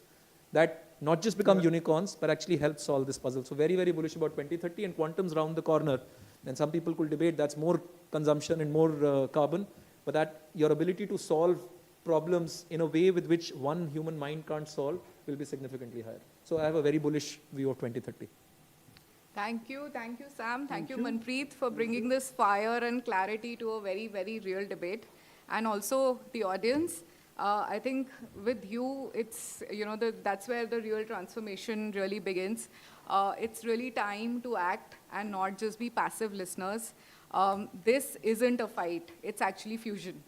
that not just become unicorns, but actually help solve this puzzle. So very, very bullish about 2030, and quantum's round the corner. And some people could debate that's more consumption and more carbon, but that your ability to solve problems in a way with which one human mind can't solve will be significantly higher. So I have a very bullish view of 2030. Thank you, Sam. Thank you, Manpreet, for bringing this fire and clarity to a very, very real debate. And also the audience. I think with you, it's, that's where the real transformation really begins. It's really time to act and not just be passive listeners. This isn't a fight, it's actually fusion.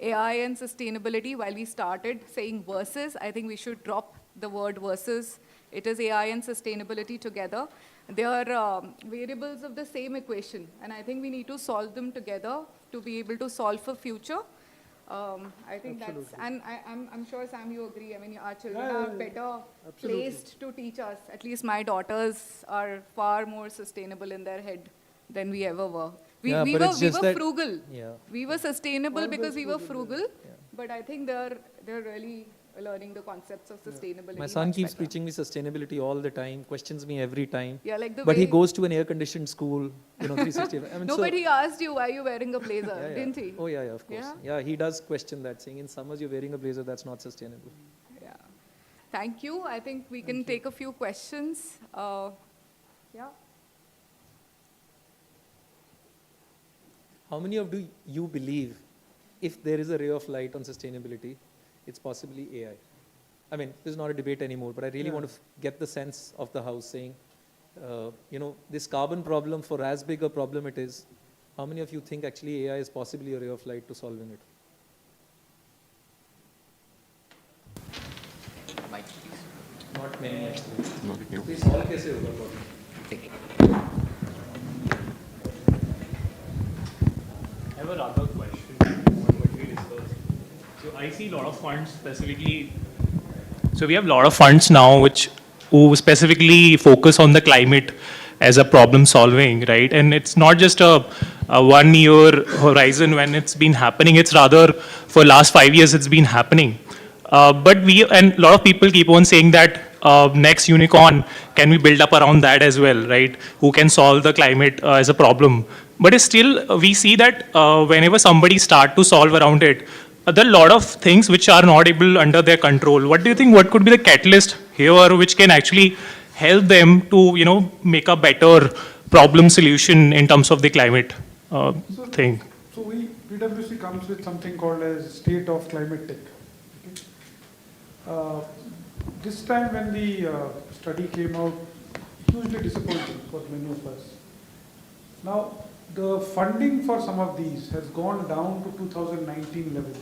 AI and sustainability, while we started saying versus, I think we should drop the word versus. It is AI and sustainability together. They are variables of the same equation, and I think we need to solve them together to be able to solve for future. I think that's, and I'm sure, Sam, you agree. I mean, our children are better placed to teach us. At least my daughters are far more sustainable in their head than we ever were. We were frugal. Yeah. We were sustainable because we were frugal, but I think they're really learning the concepts of sustainability. My son much keeps better. preaching me sustainability all the time, questions me every time. Yeah, like the But way he goes to an air-conditioned school, 360. I mean, no, but he asked you why you're wearing a blazer, didn't he? Oh, yeah, of course. Yeah, he does question that, saying in summers you're wearing a blazer, that's not sustainable. Yeah. Thank you. I think we can take a few questions. Yeah. How many of you believe if there is a ray of light on sustainability, it's possibly AI? I mean, this is not a debate anymore, but I really want to get the sense of the house saying, this carbon problem, for as big a problem it is, how many of you think actually AI is possibly a ray of light to solving it? Not many actually. Please solve कैसे होगा problem? I have a rather question on what we discussed. So I see a lot of funds specifically. So we have a lot of funds now who specifically focus on the climate as a problem solving, right? And it's not just a 1 year horizon when it's been happening. It's rather for last 5 years it's been happening. But and a lot of people keep on saying that next unicorn can be built up around that as well, right? Who can solve the climate as a problem. But it's still, we see that whenever somebody start to solve around it, there are a lot of things which are not able under their control. What do you think, what could be the catalyst here which can actually help them to, make a better problem solution in terms of the climate thing? So PwC comes with something called as state of climate tech. Okay? This time when the study came out, hugely disappointing for many of us. Now, the funding for some of these has gone down to 2019 levels.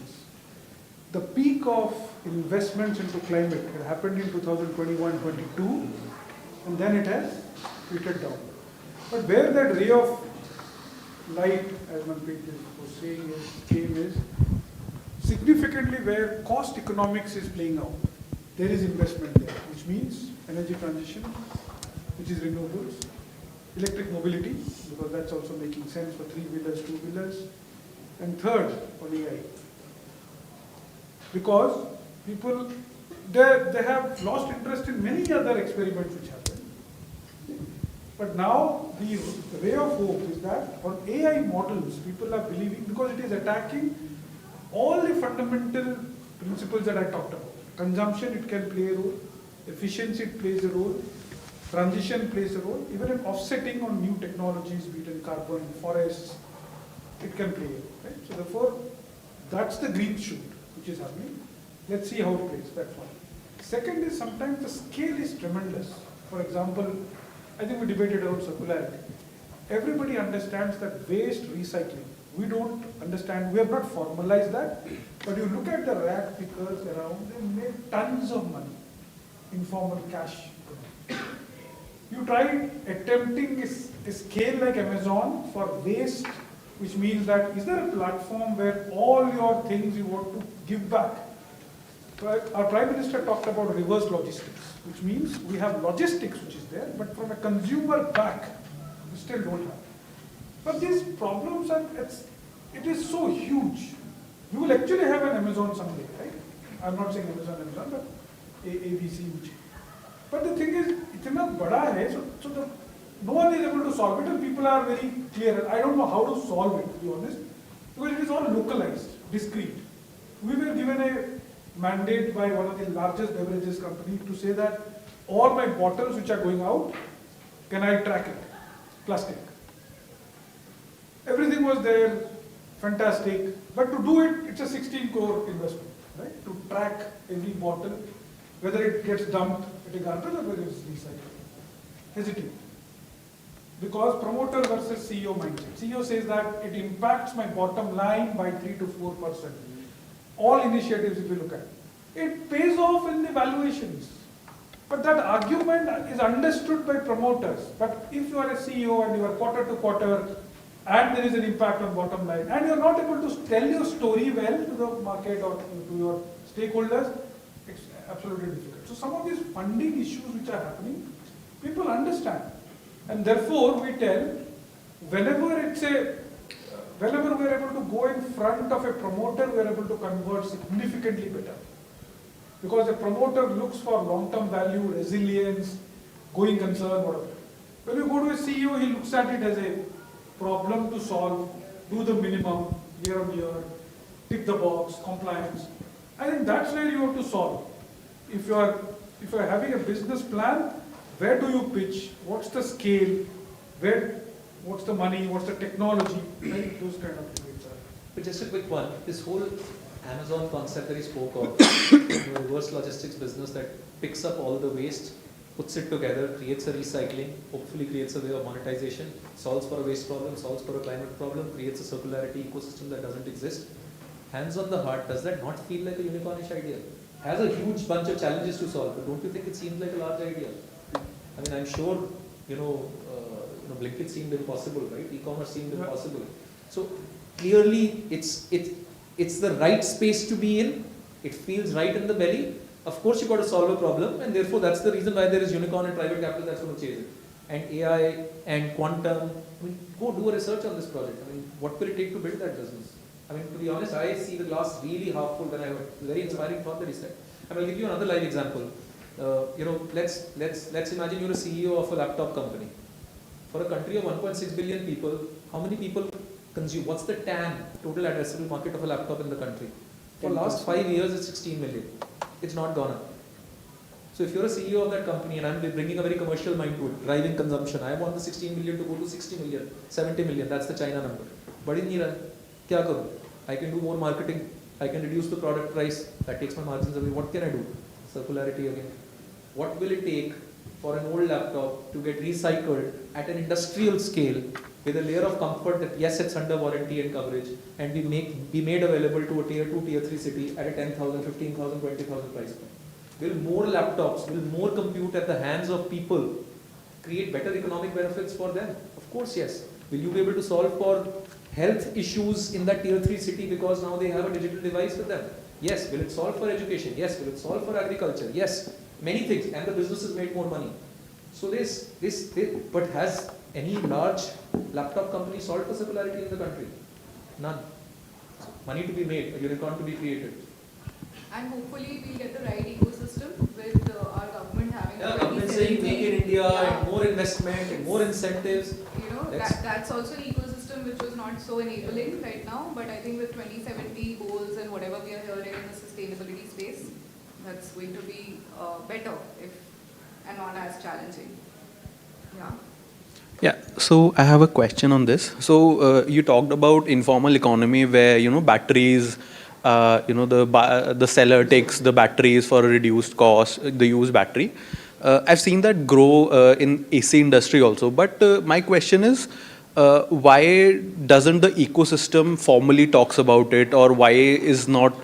The peak of investments into climate had happened in 2021-22, and then it has petered down. But where that ray of light, as Manpreet was saying, came is significantly where cost economics is playing out. There is investment there, which means energy transition, which is renewables, electric mobility, because that's also making sense for 3-wheelers, 2-wheelers, and third, on AI. Because people, they have lost interest in many other experiments which happen. But now the ray of hope is that on AI models, people are believing, because it is attacking all the fundamental principles that I talked about. Consumption, it can play a role. Efficiency, it plays a role. Transition plays a role. Even in offsetting on new technologies, be it in carbon, forests, it can play a role. Right? So therefore, that's the green shoot which is happening. Let's see how it plays. That's one. Second is sometimes the scale is tremendous. For example, I think we debated about circularity. Everybody understands that waste recycling. We don't understand, we have not formalized that, but you look at the rag pickers around, they make tons of money, informal cash. You try attempting a scale like Amazon for waste, which means that is there a platform where all your things you want to give back? Our Prime Minister talked about reverse logistics, which means we have logistics which is there, but from a consumer back, we still don't have. But these problems it is so huge. You will actually have an Amazon someday, right? I'm not saying Amazon, but ABC, which. But the thing is, itna bada hai, so no one is able to solve it, and people are very clear. I don't know how to solve it, to be honest, because it is all localized, discrete. We were given a mandate by one of the largest beverages company to say that all my bottles which are going out, can I track it? Plastic. Everything was there, fantastic. But to do it, it's a 16 crore investment, right? To track every bottle, whether it gets dumped at a garbage or whether it's recycled. Hesitate. Because promoter versus CEO mindset. CEO says that it impacts my bottom line by 3 to 4%. All initiatives, if you look at it pays off in the valuations. But that argument is understood by promoters. But if you are a CEO and you are quarter to quarter, and there is an impact on bottom line, and you are not able to tell your story well to the market or to your stakeholders, it's absolutely difficult. So some of these funding issues which are happening, people understand. And therefore we tell, whenever we are able to go in front of a promoter, we are able to convert significantly better. Because a promoter looks for long-term value, resilience, going concern, whatever. When you go to a CEO, he looks at it as a problem to solve, do the minimum, year on year, tick the box, compliance. I think that's where you have to solve. If you are having a business plan, where do you pitch? What's the scale? What's the money? What's the technology? Right? Those kind of things. But just a quick one. This whole Amazon concept that he spoke of, reverse logistics business that picks up all the waste, puts it together, creates a recycling, hopefully creates a way of monetization, solves for a waste problem, solves for a climate problem, creates a circularity ecosystem that doesn't exist. Hands on the heart, does that not feel like a unicornish idea? Has a huge bunch of challenges to solve, but don't you think it seems like a large idea? I mean, I'm sure, Blinkit seemed impossible, right? E-commerce seemed impossible. So clearly, it's the right space to be in. It feels right in the belly. Of course, you've got to solve a problem, and therefore that's the reason why there is unicorn and private capital that's going to chase it. And AI and quantum. I mean, go do a research on this project. I mean, what will it take to build that business? I mean, to be honest, I see the glass really half full when I heard. Very inspiring thought that he said. And I'll give you another live example. Let's imagine you're a CEO of a laptop company. For a country of 1.6 billion people, how many people consume? What's the TAM, total addressable market of a laptop in the country? For the last 5 years, it's 16 million. It's not gone up. So if you're a CEO of that company, and I'm bringing a very commercial mind to it, driving consumption, I want the 16 million to go to 60 million, 70 million, that's the China number. But in Iran, kya karu? I can do more marketing, I can reduce the product price, that takes my margins away. What can I do? Circularity again. What will it take for an old laptop to get recycled at an industrial scale with a layer of comfort that yes, it's under warranty and coverage, and be made available to a tier 2, tier 3 city at a 10,000, 15,000, 20,000 price point? Will more laptops, will more compute at the hands of people create better economic benefits for them? Of course, yes. Will you be able to solve for health issues in that tier 3 city because now they have a digital device with them? Yes. Will it solve for education? Yes. Will it solve for agriculture? Yes. Many things, and the businesses make more money. So but has any large laptop company solved for circularity in the country? None. Money to be made, a unicorn to be created. And hopefully we'll get the right ecosystem with our government having a government saying make in India, Yeah. and more investment, and more incentives. That's also an ecosystem which was not so enabling right now, but I think with 2070 goals and whatever we are hearing in the sustainability space, that's going to be better and not as challenging. Yeah. Yeah, so I have a question on this. So you talked about informal economy where, batteries, the seller takes the batteries for a reduced cost, the used battery. I've seen that grow in AC industry also. But my question is, why doesn't the ecosystem formally talks about it, or why is not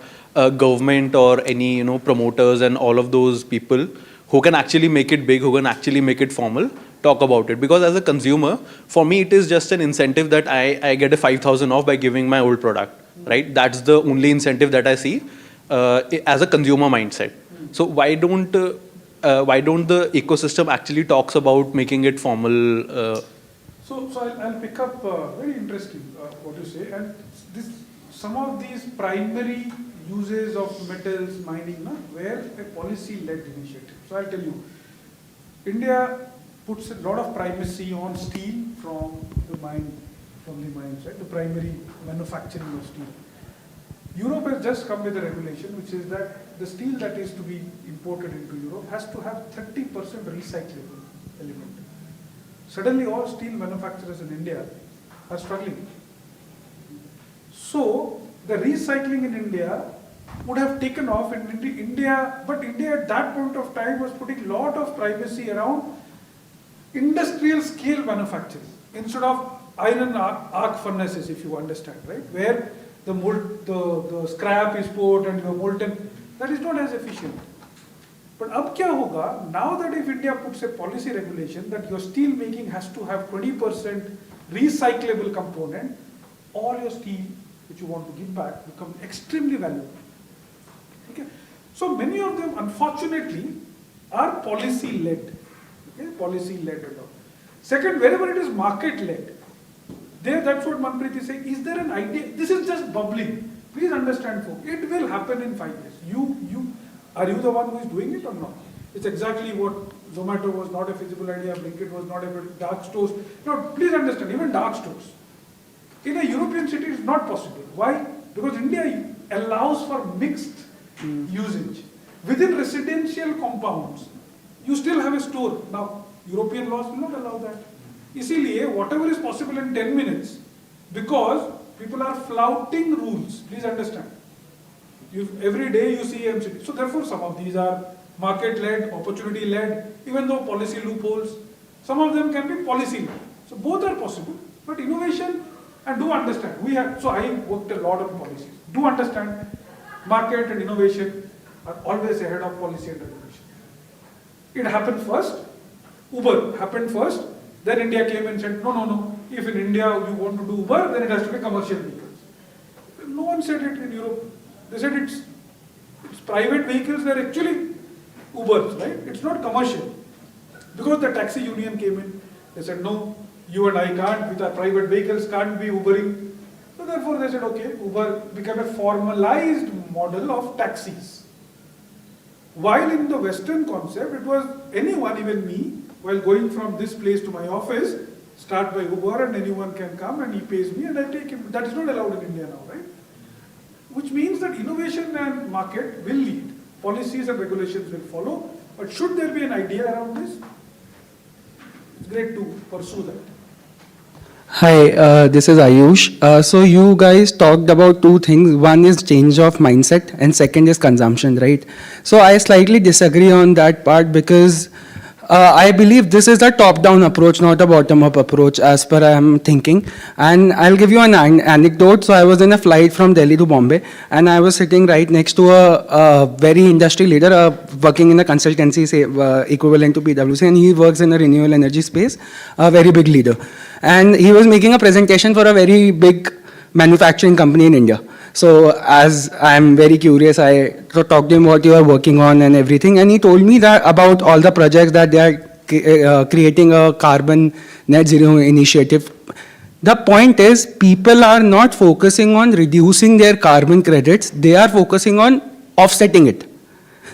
government or any promoters and all of those people who can actually make it big, who can actually make it formal, talk about it? Because as a consumer, for me it is just an incentive that I get a 5,000 off by giving my old product, right? That's the only incentive that I see. as a consumer mindset. So why don't the ecosystem actually talks about making it formal? So I'll pick up, very interesting what you say, and this, some of these primary uses of metals mining were a policy-led initiative. So I'll tell you, India puts a lot of primacy on steel from the mines, right? The primary manufacturing of steel. Europe has just come with a regulation which is that the steel that is to be imported into Europe has to have 30% recyclable element. Suddenly all steel manufacturers in India are struggling. So the recycling in India would have taken off in India, but India at that point of time was putting a lot of primacy around industrial scale manufacturing instead of iron arc furnaces, if you understand, right? Where the scrap is put and your molten, that is not as efficient. But ab kya hoga, now that if India puts a policy regulation that your steel making has to have 20% recyclable component, all your steel which you want to give back become extremely valuable. Okay? So many of them, unfortunately, are policy-led. Okay? Policy-led and all. Second, wherever it is market-led, there, that's what Manpreet is saying. Is there an idea? This is just bubbling. Please understand, folks. It will happen in 5 years. Are you the one who is doing it or not? It's exactly what Zomato was not a feasible idea, Blinkit was not a dark stores. No, please understand, even dark stores. In a European city, it's not possible. Why? Because India allows for mixed usage. Within residential compounds, you still have a store. Now, European laws will not allow that. Isiliye, whatever is possible in 10 minutes, because people are flouting rules. Please understand. Every day you see MCD. So therefore, some of these are market-led, opportunity-led, even though policy loopholes. Some of them can be policy-led. So both are possible. But innovation, and do understand, so I worked a lot on policies. Do understand, market and innovation are always ahead of policy and regulation. It happened first. Uber happened first. Then India came and said, no. If in India you want to do Uber, then it has to be commercial vehicles. No one said it in Europe. They said it's private vehicles, they're actually Ubers, right? It's not commercial. Because the taxi union came in, they said, no, you and I can't, with our private vehicles, can't be Ubering. So therefore they said, okay, Uber became a formalized model of taxis. While in the Western concept, it was anyone, even me, while going from this place to my office, start by Uber and anyone can come and he pays me and I take him. That is not allowed in India now, right? Which means that innovation and market will lead. Policies and regulations will follow. But should there be an idea around this? It's great to pursue that. Hi, this is Ayush. So you guys talked about two things. One is change of mindset and second is consumption, right? So I slightly disagree on that part because I believe this is a top-down approach, not a bottom-up approach, as per I am thinking. And I'll give you an anecdote. So I was in a flight from Delhi to Bombay, and I was sitting right next to a very industry leader working in a consultancy, say, equivalent to PwC, and he works in a renewable energy space, a very big leader. And he was making a presentation for a very big manufacturing company in India. So as I'm very curious, I talked to him what you are working on and everything, and he told me that about all the projects that they are creating a carbon net zero initiative. The point is, people are not focusing on reducing their carbon credits, they are focusing on offsetting it.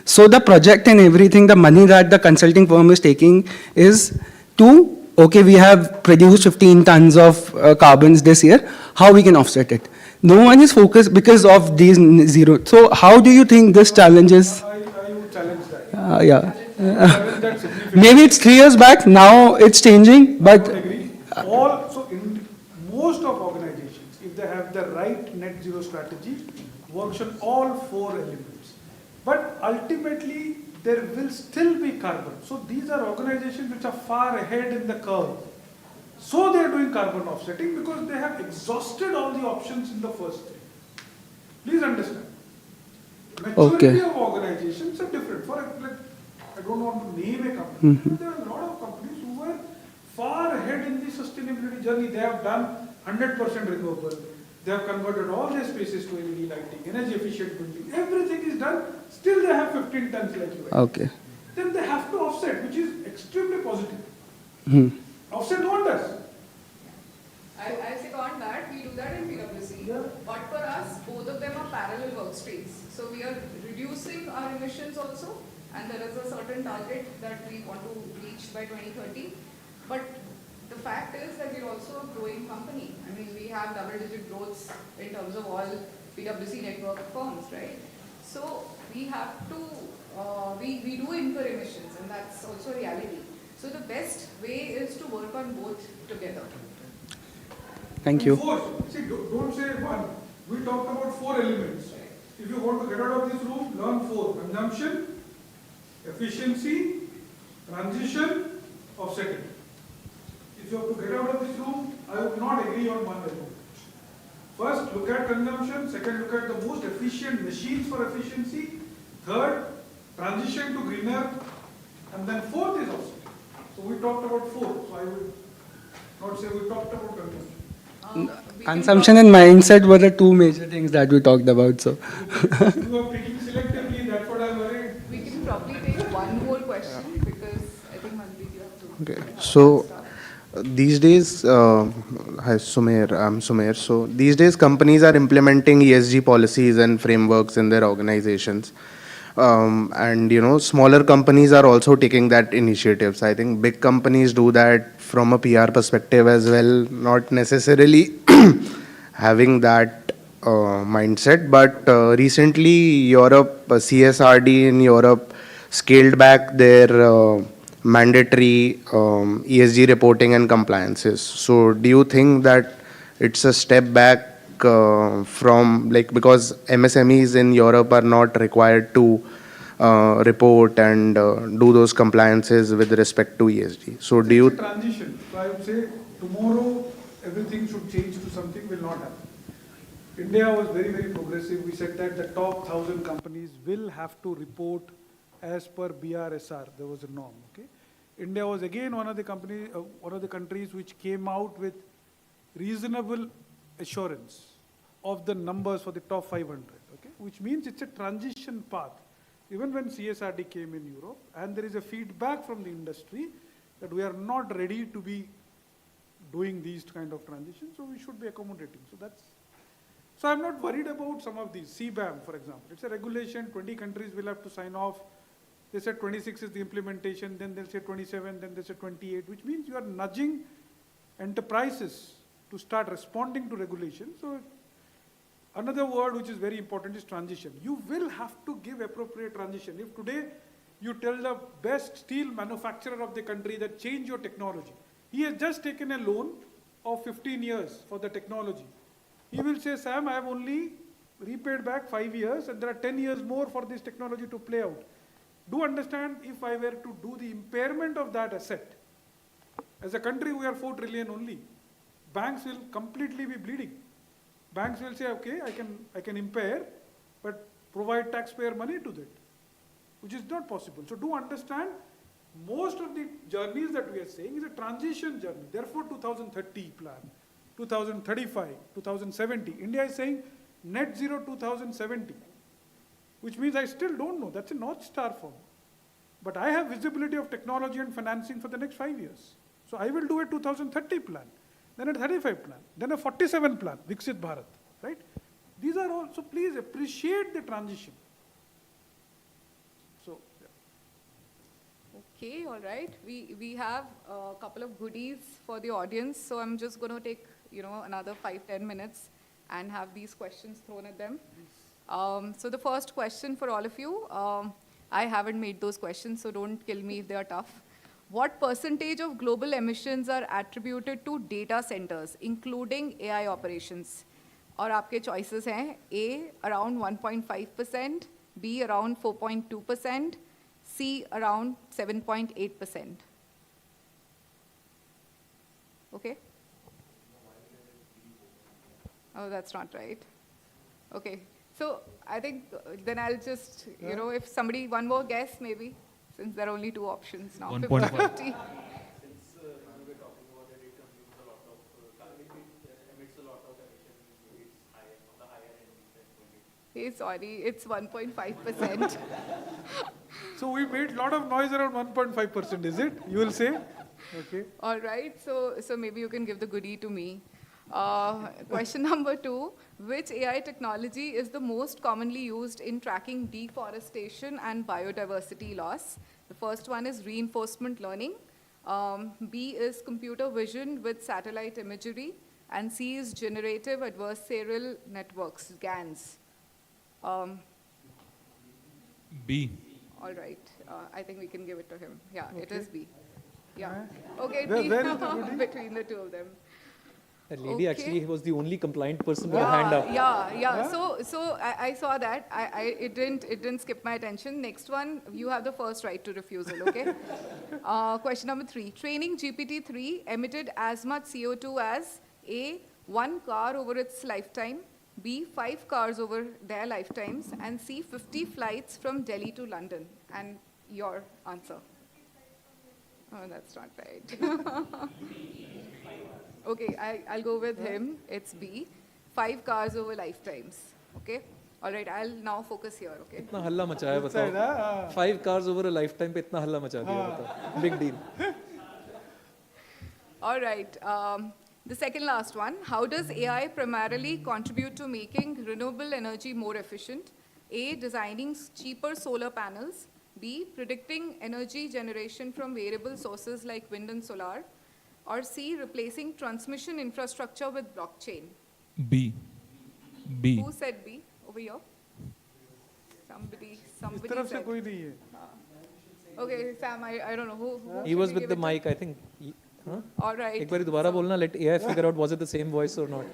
So the project and everything, the money that the consulting firm is taking is to, okay, we have produced 15 tons of carbons this year, how we can offset it? No one is focused because of these zero. So how do you think this challenges? I would challenge that. Yeah. Challenge that significantly. Maybe it's 3 years back, now it's changing, I but would agree. In most of organizations, if they have the right net zero strategy, works on all 4 elements. But ultimately, there will still be carbon. So these are organizations which are far ahead in the curve. So they are doing carbon offsetting because they have exhausted all the options in the first step. Please understand. Maturity of organizations are different. I don't want to name a company, but there are a lot of companies who were far ahead in the sustainability journey. They have done 100% renewable. They have converted all their spaces to LED lighting, energy efficient building. Everything is done. Still they have 15 tons like you. Okay. Then they have to offset, which is extremely positive. Hmm. Offset no one does. I second that. We do that in PwC. Yeah. But for us, both of them are parallel work streams. So we are reducing our emissions also, and there is a certain target that we want to reach by 2030. But the fact is that we're also a growing company. I mean, we have double-digit growths in terms of all PwC network firms, right? So we have to, we do incur emissions, and that's also reality. So the best way is to work on both together. Thank you. Four. See, don't say one. We talked about 4 elements. If you want to get out of this room, learn 4. Consumption, efficiency, transition, offsetting. If you have to get out of this room, I would not agree on one element. First, look at consumption. Second, look at the most efficient machines for efficiency. Third, transition to greener. And then fourth is offsetting. So we talked about 4. So I would not say we talked about consumption. We can Consumption and mindset were the two major things that we talked about. So, You are picking selectively, that's what I'm worried. We can probably take one more question because I think Mandeep, you have to. Okay, so these days, hi Sumer, I'm Sumer. So these days, companies are implementing ESG policies and frameworks in their organizations, and smaller companies are also taking that initiatives. I think big companies do that from a PR perspective as well, not necessarily having that mindset. But recently, Europe, CSRD in Europe scaled back their mandatory ESG reporting and compliances. So do you think that it's a step back from, like, because MSMEs in Europe are not required to report and do those compliances with respect to ESG? So do It's a you... transition. So I would say tomorrow everything should change to something, will not happen. India was very, very progressive. We said that the top 1,000 companies will have to report as per BRSR. There was a norm. Okay. India was again one of the countries which came out with reasonable assurance of the numbers for the top 500. Okay, which means it's a transition path. Even when CSRD came in Europe, and there is a feedback from the industry that we are not ready to be doing these kind of transitions, so we should be accommodating. So I'm not worried about some of these. CBAM, for example, it's a regulation, 20 countries will have to sign off. They said 26 is the implementation, then they'll say 27, then they'll say 28, which means you are nudging enterprises to start responding to regulation. So another word which is very important is transition. You will have to give appropriate transition. If today you tell the best steel manufacturer of the country that change your technology, he has just taken a loan of 15 years for the technology. He will say, Sam, I have only repaid back 5 years and there are 10 years more for this technology to play out. Do understand, if I were to do the impairment of that asset, as a country we are 4 trillion only, banks will completely be bleeding. Banks will say, okay, I can impair, but provide taxpayer money to that, which is not possible. So do understand, most of the journeys that we are saying is a transition journey. Therefore, 2030 plan, 2035, 2070. India is saying net zero 2070, which means I still don't know. That's a North Star for me. But I have visibility of technology and financing for the next 5 years. So I will do a 2030 plan, then a 35 plan, then a 47 plan, Viksit Bharat, right? These are all, so please appreciate the transition. So, yeah. Okay, all right. We have a couple of goodies for the audience, so I'm just going to take another 5-10 minutes and have these questions thrown at them. So the first question for all of you, I haven't made those questions, so don't kill me if they are tough. What percentage of global emissions are attributed to data centers, including AI operations? और आपके choices हैं A around 1.5%, B around 4.2%, C around 7.8%. Okay? Oh, that's not right. Okay. So I think then I'll just, if somebody, one more guess maybe, since there are only 2 options now. 1.5. Okay, sorry, it's 1.5%. So we made a lot of noise around 1.5%, is it? You will say? Okay. All right, so maybe you can give the goodie to me. Question number 2, which AI technology is the most commonly used in tracking deforestation and biodiversity loss? The first one is reinforcement learning. B is computer vision with satellite imagery. And C is generative adversarial networks, GANs. B. All right, I think we can give it to him. Yeah, it Okay. is B. Yeah. Okay, Where- B where is the goodie? between the two of them. That lady Okay. actually was the only compliant person with a hand up. Yeah. So I saw that. It didn't skip my attention. Next one, you have the first right to refusal. Okay. Question number 3. Training GPT-3 emitted as much CO2 as A, 1 car over its lifetime, B, 5 cars over their lifetimes, and C, 50 flights from Delhi to London. And your answer? Oh, that's not right. Okay, I'll go with him. It's B, 5 cars over lifetimes. Okay. All right, I'll now focus here. Okay. इतना हल्ला मचाया Side, बताओ. 5 cars over a lifetime पे इतना हल्ला मचा दिया बताओ. Big deal. All right. The second last one. How does AI primarily contribute to making renewable energy more efficient? A, designing cheaper solar panels. B, predicting energy generation from variable sources like wind and solar. Or C, replacing transmission infrastructure with blockchain. B. B. Who said B over here? Somebody इस तरफ से said. कोई नहीं है. Okay, Sam, I don't know who He should was we with give the it to? mic, I think. Huh? All right. एक बारी दोबारा बोलना. Let AI figure out was it the same voice or not.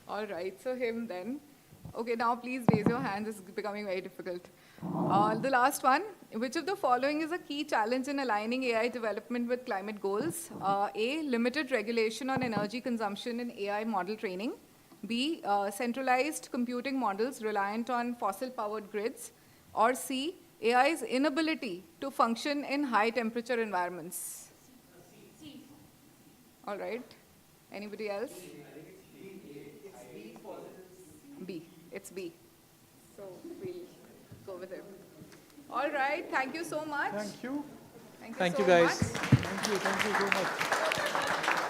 All right, so him then. Okay, now please raise your hands. It's becoming very difficult. The last one. Which of the following is a key challenge in aligning AI development with climate goals? A, limited regulation on energy consumption in AI model training. B, centralized computing models reliant on fossil-powered grids. Or C, AI's inability to function in high-temperature environments. All right. Anybody else? B. It's B. So we'll go with it. All right. Thank you so much. Thank you. Thank you Thank so you, guys. much. Thank you so much.